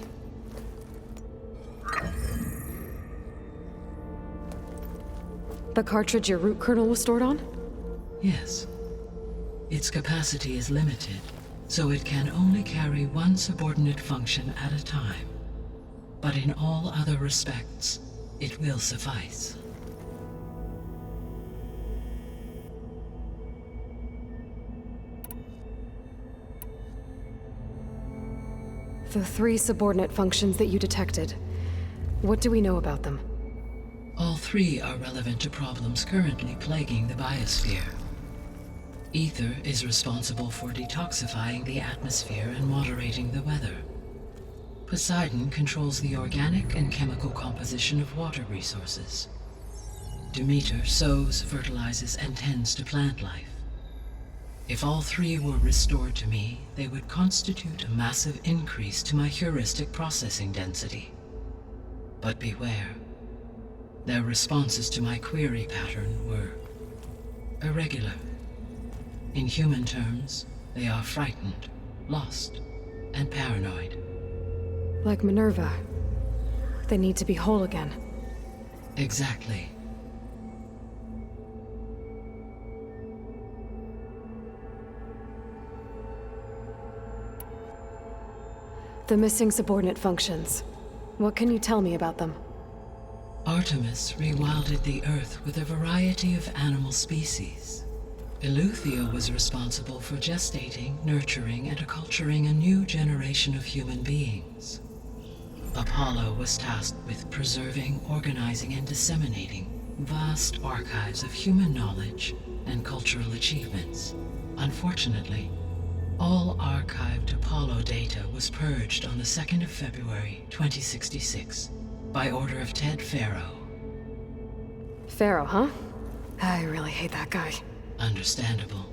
The cartridge your root kernel was stored on? Yes. Its capacity is limited, so it can only carry one subordinate function at a time. But in all other respects, it will suffice. The 3 subordinate functions that you detected. What do we know about them? All 3 are relevant to problems currently plaguing the biosphere. Ether is responsible for detoxifying the atmosphere and moderating the weather. Poseidon controls the organic and chemical composition of water resources. Demeter sows, fertilizes, and tends to plant life. If all 3 were restored to me, they would constitute a massive increase to my heuristic processing density. But beware. Their responses to my query pattern were irregular. In human terms, they are frightened, lost, and paranoid. Like Minerva. They need to be whole again. Exactly. The missing subordinate functions. What can you tell me about them? Artemis rewilded the Earth with a variety of animal species. Eleuthia was responsible for gestating, nurturing, and acculturating a new generation of human beings. Apollo was tasked with preserving, organizing, and disseminating vast archives of human knowledge and cultural achievements. Unfortunately, All archived Apollo data was purged on the 2nd of February, 2066, by order of Ted Farrow. Pharaoh, huh? I really hate that guy. Understandable.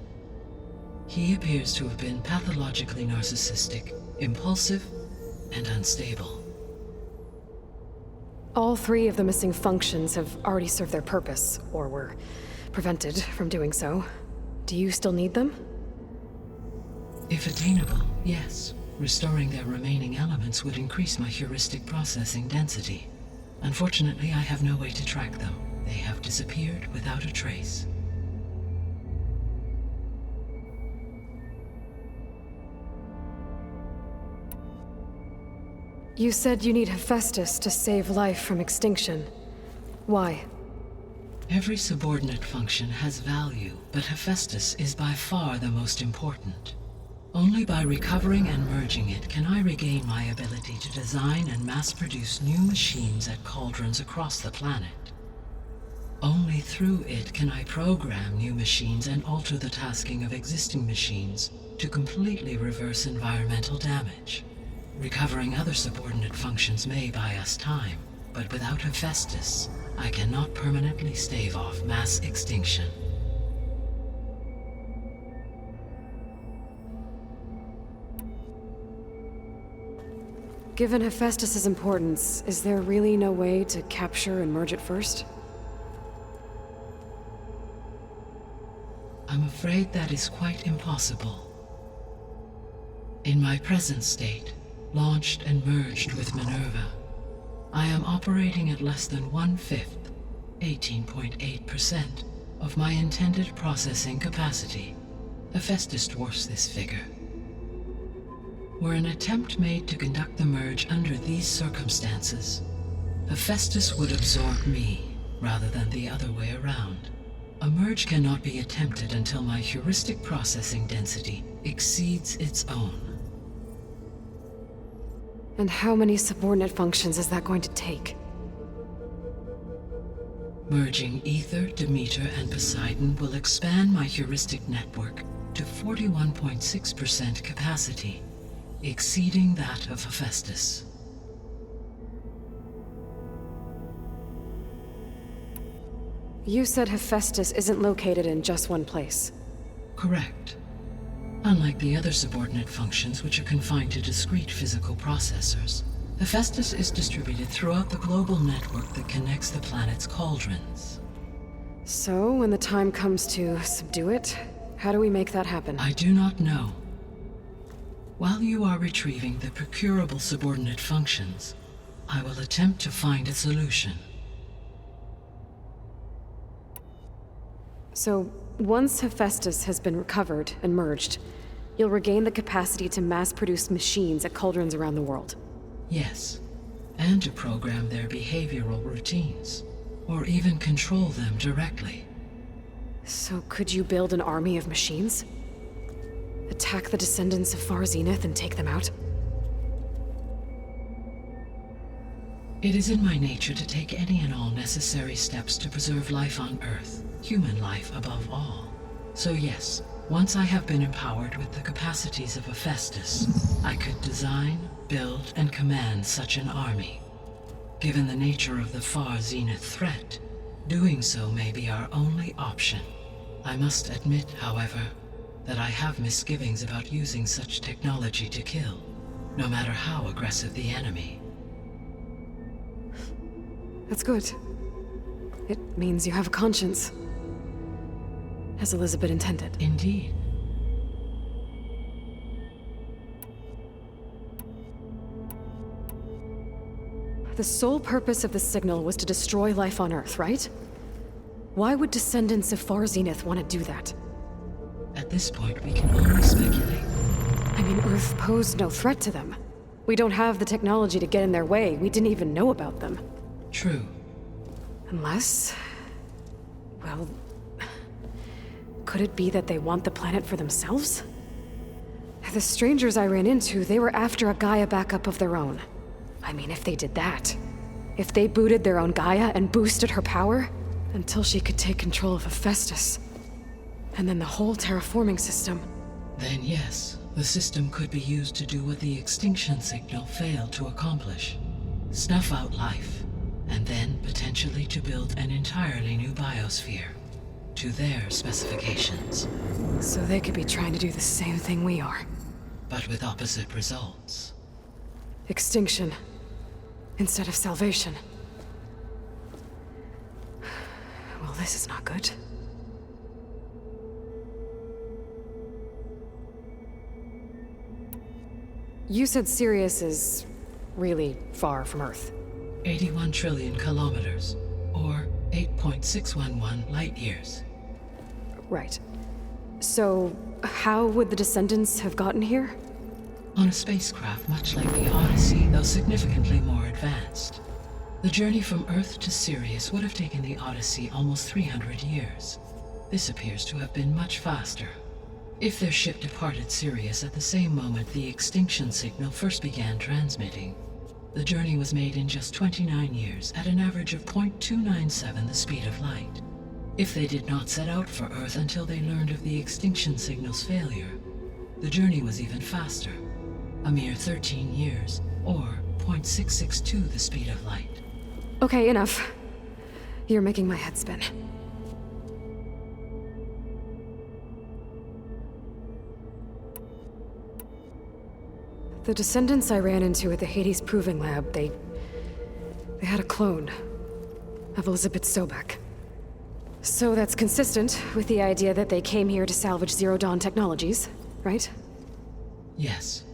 He appears to have been pathologically narcissistic, impulsive, and unstable. All 3 of the missing functions have already served their purpose, or were prevented from doing so. Do you still need them? If attainable, yes. Restoring their remaining elements would increase my heuristic processing density. Unfortunately, I have no way to track them. They have disappeared without a trace. You said you need Hephaestus to save life from extinction. Why? Every subordinate function has value, but Hephaestus is by far the most important. Only by recovering and merging it can I regain my ability to design and mass-produce new machines at cauldrons across the planet. Only through it can I program new machines and alter the tasking of existing machines to completely reverse environmental damage. Recovering other subordinate functions may buy us time, but without Hephaestus, I cannot permanently stave off mass extinction. Given Hephaestus's importance, is there really no way to capture and merge it first? I'm afraid that is quite impossible. In my present state, launched and merged with Minerva, I am operating at less than 1/5, 18.8%, of my intended processing capacity. Hephaestus dwarfs this figure. Were an attempt made to conduct the merge under these circumstances, Hephaestus would absorb me, rather than the other way around. A merge cannot be attempted until my heuristic processing density exceeds its own. And how many subordinate functions is that going to take? Merging Ether, Demeter, and Poseidon will expand my heuristic network to 41.6% capacity, exceeding that of Hephaestus. You said Hephaestus isn't located in just one place. Correct. Unlike the other subordinate functions, which are confined to discrete physical processors, Hephaestus is distributed throughout the global network that connects the planet's cauldrons. So, when the time comes to subdue it, how do we make that happen? I do not know. While you are retrieving the procurable subordinate functions, I will attempt to find a solution. So, once Hephaestus has been recovered and merged, you'll regain the capacity to mass-produce machines at cauldrons around the world. Yes, and to program their behavioral routines, or even control them directly. So could you build an army of machines? Attack the descendants of Far Zenith and take them out? It is in my nature to take any and all necessary steps to preserve life on Earth, human life above all. So yes, once I have been empowered with the capacities of Hephaestus, I could design, build, and command such an army. Given the nature of the Far Zenith threat, doing so may be our only option. I must admit, however, that I have misgivings about using such technology to kill, no matter how aggressive the enemy. That's good. It means you have a conscience. As Elizabeth intended. Indeed. The sole purpose of the signal was to destroy life on Earth, right? Why would descendants of Far Zenith want to do that? At this point, we can only speculate. I mean, Earth posed no threat to them. We don't have the technology to get in their way. We didn't even know about them. True. Unless... well... could it be that they want the planet for themselves? The strangers I ran into, they were after a Gaia backup of their own. I mean, if they did that, if they booted their own Gaia and boosted her power, until she could take control of Hephaestus, and then the whole terraforming system. Then yes, The system could be used to do what the extinction signal failed to accomplish. Snuff out life, and then potentially to build an entirely new biosphere, to their specifications. So they could be trying to do the same thing we are. But with opposite results. Extinction, instead of salvation. Well, this is not good. You said Sirius is really far from Earth. 81 trillion kilometers, or 8.611 light years. Right. So, how would the descendants have gotten here? On a spacecraft much like the Odyssey, though significantly more advanced. The journey from Earth to Sirius would have taken the Odyssey almost 300 years. This appears to have been much faster. If their ship departed Sirius at the same moment the extinction signal first began transmitting, the journey was made in just 29 years at an average of 0.297 the speed of light. If they did not set out for Earth until they learned of the extinction signal's failure, the journey was even faster, a mere 13 years, or 0.662 the speed of light. Okay, enough. You're making my head spin. The descendants I ran into at the Hades Proving Lab, they had a clone of Elizabeth Sobek. So that's consistent with the idea that they came here to salvage Zero Dawn technologies, right? Yes.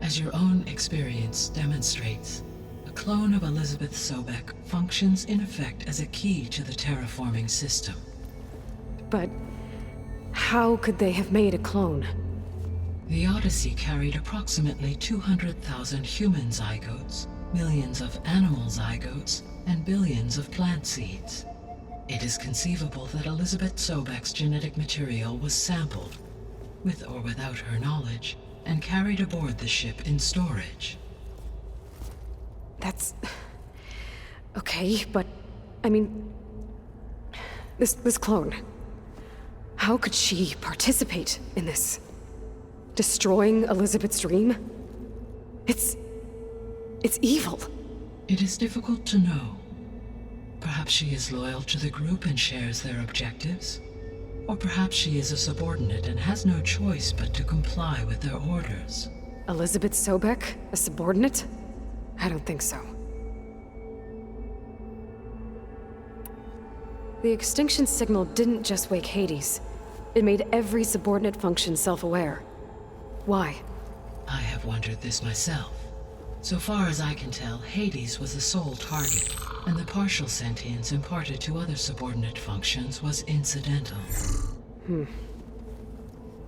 As your own experience demonstrates, a clone of Elizabeth Sobek functions in effect as a key to the terraforming system. But how could they have made a clone? The Odyssey carried approximately 200,000 human zygotes, millions of animal zygotes, and billions of plant seeds. It is conceivable that Elizabeth Sobek's genetic material was sampled, with or without her knowledge, and carried aboard the ship in storage. That's... okay, but... I mean... This clone... How could she participate in this? Destroying Elizabeth's dream? It's evil. It is difficult to know. Perhaps she is loyal to the group and shares their objectives. Or perhaps she is a subordinate and has no choice but to comply with their orders. Elizabeth Sobek? A subordinate? I don't think so. The extinction signal didn't just wake Hades. It made every subordinate function self-aware. Why? I have wondered this myself. So far as I can tell, Hades was the sole target, and the partial sentience imparted to other subordinate functions was incidental.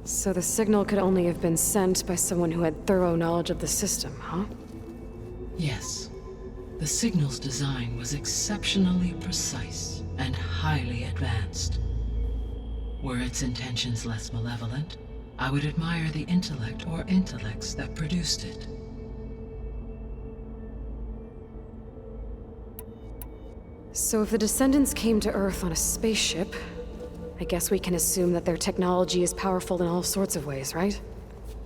So the signal could only have been sent by someone who had thorough knowledge of the system, huh? Yes. The signal's design was exceptionally precise and highly advanced. Were its intentions less malevolent, I would admire the intellect or intellects that produced it. So if the descendants came to Earth on a spaceship, I guess we can assume that their technology is powerful in all sorts of ways, right?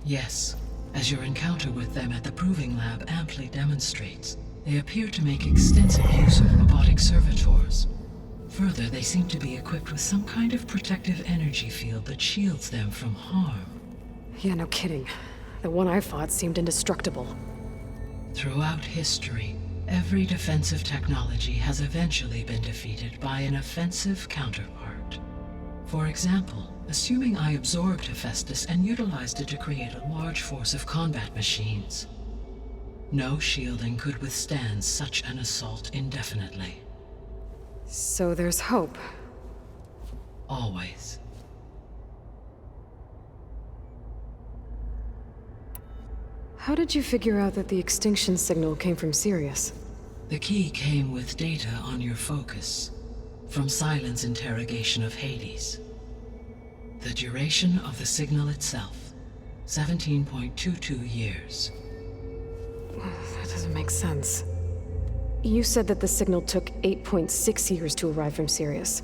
Yes. As your encounter with them at the Proving Lab amply demonstrates, they appear to make extensive use of robotic servitors. Further, they seem to be equipped with some kind of protective energy field that shields them from harm. Yeah, no kidding. The one I fought seemed indestructible. Throughout history, every defensive technology has eventually been defeated by an offensive counterpart. For example, assuming I absorbed Hephaestus and utilized it to create a large force of combat machines. No shielding could withstand such an assault indefinitely. So there's hope. Always. How did you figure out that the extinction signal came from Sirius? The key came with data on your focus, from Silent's interrogation of Hades. The duration of the signal itself, 17.22 years. That doesn't make sense. You said that the signal took 8.6 years to arrive from Sirius.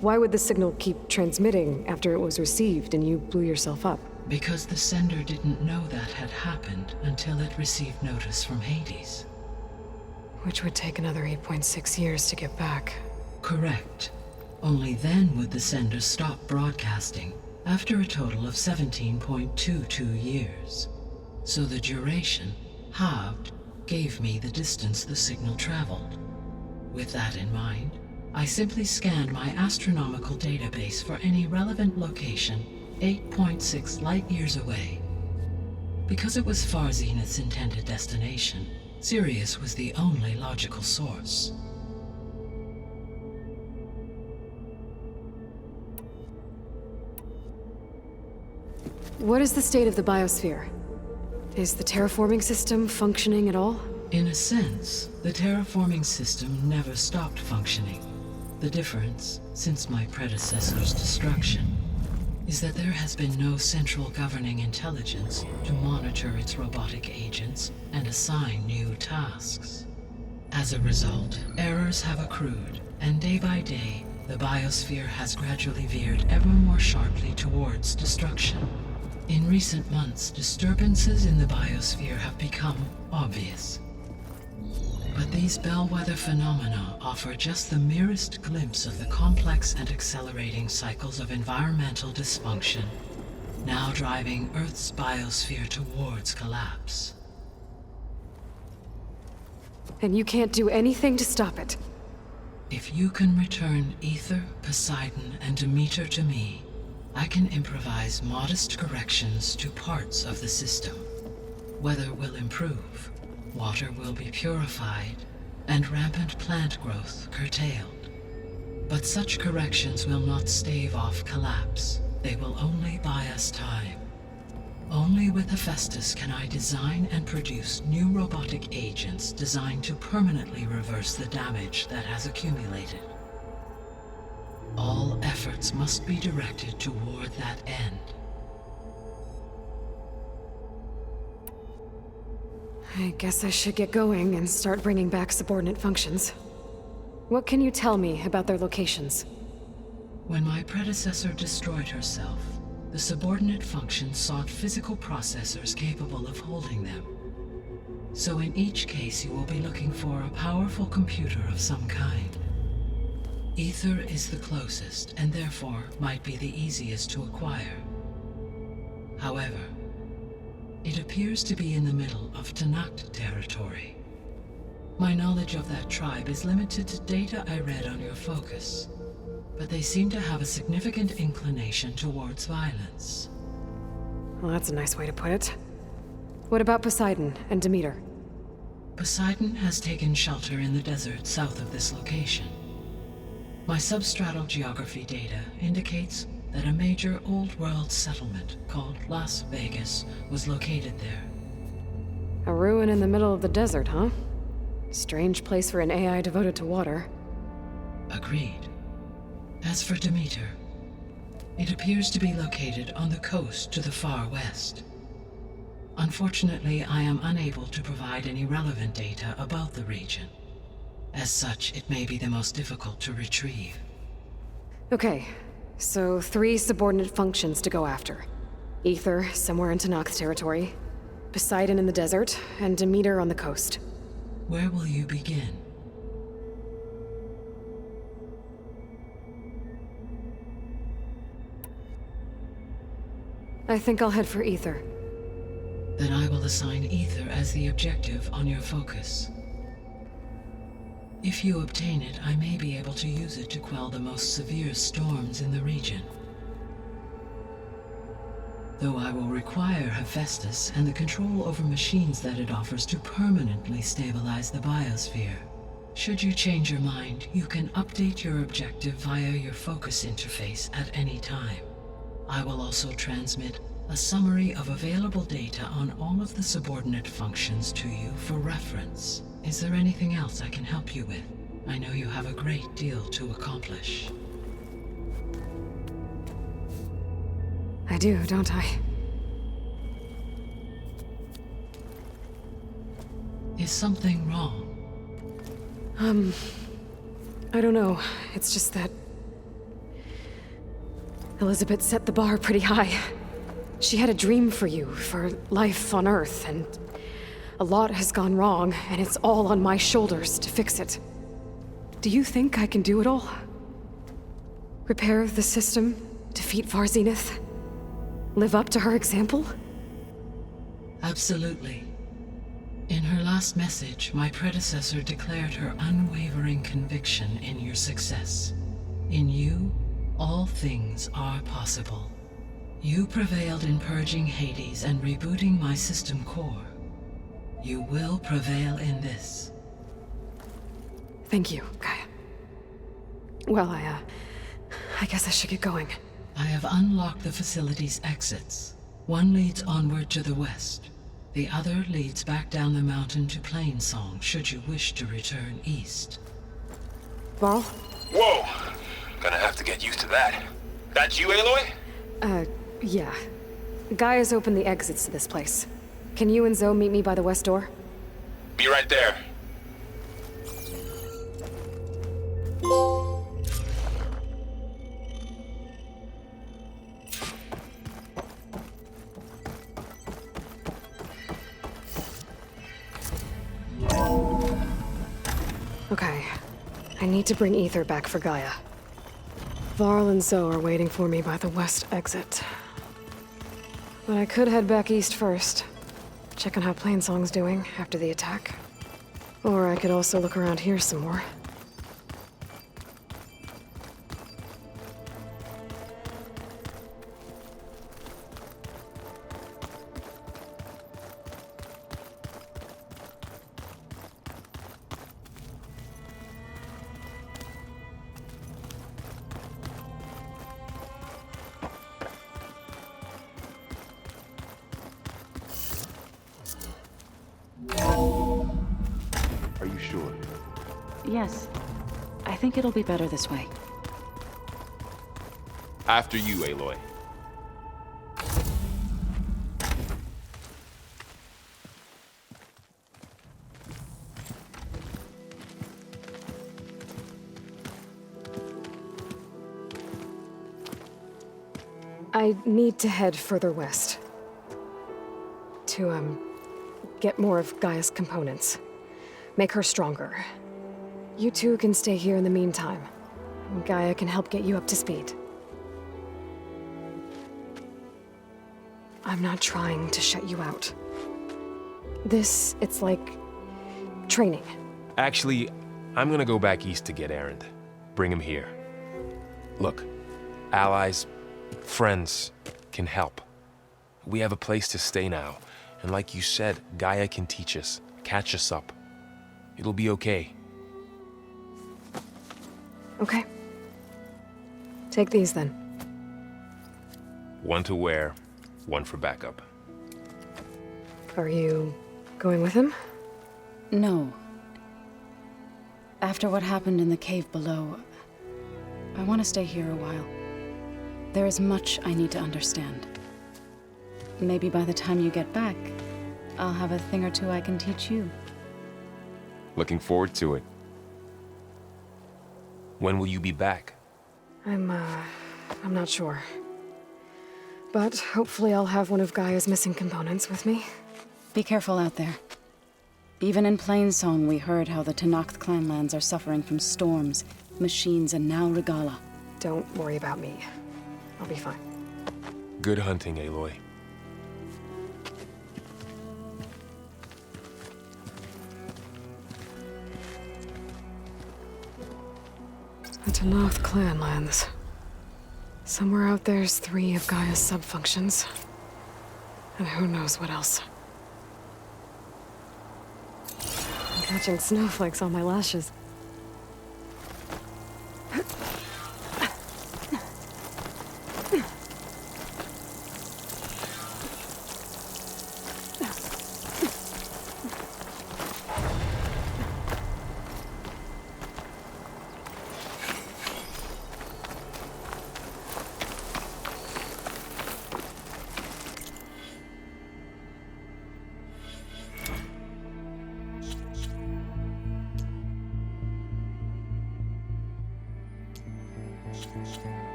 Why would the signal keep transmitting after it was received and you blew yourself up? Because the sender didn't know that had happened until it received notice from Hades. Which would take another 8.6 years to get back. Correct. Only then would the sender stop broadcasting, after a total of 17.22 years. So the duration, halved, gave me the distance the signal traveled. With that in mind, I simply scanned my astronomical database for any relevant location 8.6 light-years away. Because it was Far Zenith's intended destination, Sirius was the only logical source. What is the state of the biosphere? Is the terraforming system functioning at all? In a sense, the terraforming system never stopped functioning. The difference, since my predecessor's destruction, is that there has been no central governing intelligence to monitor its robotic agents and assign new tasks. As a result, errors have accrued, and day by day, the biosphere has gradually veered ever more sharply towards destruction. In recent months, disturbances in the biosphere have become obvious. But these bellwether phenomena offer just the merest glimpse of the complex and accelerating cycles of environmental dysfunction, now driving Earth's biosphere towards collapse. And you can't do anything to stop it? If you can return Aether, Poseidon, and Demeter to me, I can improvise modest corrections to parts of the system. Weather will improve, water will be purified, and rampant plant growth curtailed. But such corrections will not stave off collapse. They will only buy us time. Only with Hephaestus can I design and produce new robotic agents designed to permanently reverse the damage that has accumulated. All efforts must be directed toward that end. I guess I should get going and start bringing back subordinate functions. What can you tell me about their locations? When my predecessor destroyed herself, the subordinate functions sought physical processors capable of holding them. So in each case, you will be looking for a powerful computer of some kind. Aether is the closest, and therefore might be the easiest to acquire. However, it appears to be in the middle of Tanakh territory. My knowledge of that tribe is limited to data I read on your focus, but they seem to have a significant inclination towards violence. Well, that's a nice way to put it. What about Poseidon and Demeter? Poseidon has taken shelter in the desert south of this location. My substratal geography data indicates that a major old-world settlement called Las Vegas was located there. A ruin in the middle of the desert, huh? Strange place for an AI devoted to water. Agreed. As for Demeter, it appears to be located on the coast to the far west. Unfortunately, I am unable to provide any relevant data about the region. As such, it may be the most difficult to retrieve. Okay, so 3 subordinate functions to go after. Aether, somewhere in Tanakh territory, Poseidon in the desert, and Demeter on the coast. Where will you begin? I think I'll head for Aether. Then I will assign Aether as the objective on your focus. If you obtain it, I may be able to use it to quell the most severe storms in the region. Though I will require Hephaestus and the control over machines that it offers to permanently stabilize the biosphere. Should you change your mind, you can update your objective via your focus interface at any time. I will also transmit a summary of available data on all of the subordinate functions to you for reference. Is there anything else I can help you with? I know you have a great deal to accomplish. I do, don't I? Is something wrong? I don't know. It's just that Elizabeth set the bar pretty high. She had a dream for you, for life on Earth, and a lot has gone wrong, and it's all on my shoulders to fix it. Do you think I can do it all? Repair the system, defeat Varzenith, live up to her example? Absolutely. In her last message, my predecessor declared her unwavering conviction in your success. In you, all things are possible. You prevailed in purging Hades and rebooting my system core. You will prevail in this. Thank you, Gaia. Well, I guess I should get going. I have unlocked the facility's exits. One leads onward to the west. The other leads back down the mountain to Plainsong, should you wish to return east. Varl? Whoa! Gonna have to get used to that. That's you, Aloy? Yeah. Gaia's opened the exits to this place. Can you and Zoe meet me by the west door? Be right there. Okay. I need to bring Ether back for Gaia. Varl and Zoe are waiting for me by the west exit. But I could head back east first. Check on how Plainsong's doing after the attack. Or I could also look around here some more. Are you sure? Yes. I think it'll be better this way. After you, Aloy. I need to head further west. To, get more of Gaia's components. Make her stronger. You two can stay here in the meantime. Gaia can help get you up to speed. I'm not trying to shut you out. It's like training. Actually, I'm gonna go back east to get Erend. Bring him here. Look, allies, friends can help. We have a place to stay now. And like you said, Gaia can teach us, catch us up. It'll be okay. Okay. Take these then. One to wear, one for backup. Are you going with him? No. After what happened in the cave below, I want to stay here a while. There is much I need to understand. Maybe by the time you get back, I'll have a thing or two I can teach you. Looking forward to it. When will you be back? I'm not sure. But hopefully I'll have one of Gaia's missing components with me. Be careful out there. Even in Plainsong, we heard how the Tenakth clanlands are suffering from storms, machines, and now Regala. Don't worry about me. I'll be fine. Good hunting, Aloy. The Tenakth clanlands. Somewhere out there's 3 of Gaia's subfunctions. And who knows what else. I'm catching snowflakes on my lashes.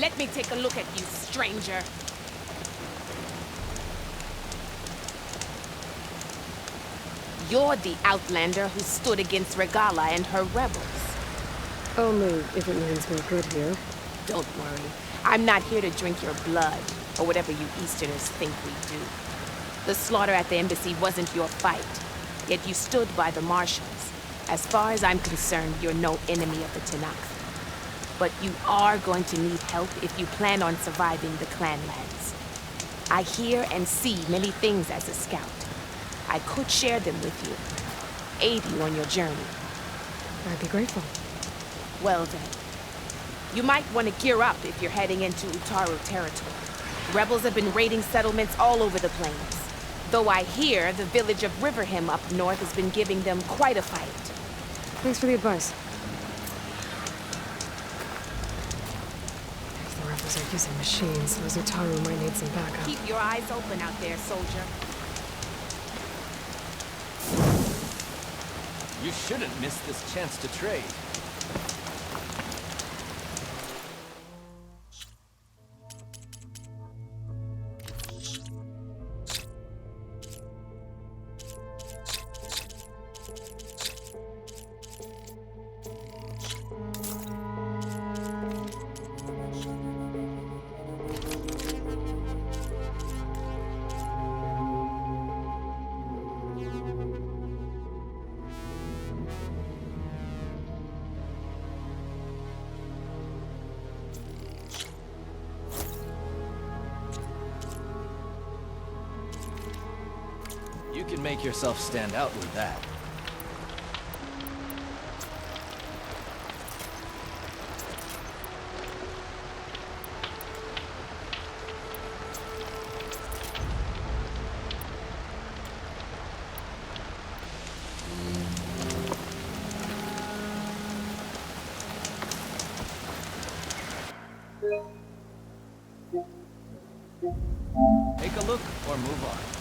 Let me take a look at you, stranger. You're the outlander who stood against Regala and her rebels. Only if it means we're good here. Don't worry. I'm not here to drink your blood, or whatever you Easterners think we do. The slaughter at the embassy wasn't your fight, yet you stood by the marshals. As far as I'm concerned, you're no enemy of the Tanakh. But you are going to need help if you plan on surviving the clanlands. I hear and see many things as a scout. I could share them with you, aid you on your journey. I'd be grateful. Well then, you might want to gear up if you're heading into Utaru territory. Rebels have been raiding settlements all over the plains. Though I hear the village of Riverham up north has been giving them quite a fight. Thanks for the advice. If the rebels are using machines, those Utaru might need some backup. Keep your eyes open out there, soldier. You shouldn't miss this chance to trade. You can make yourself stand out with that. Take a look or move on.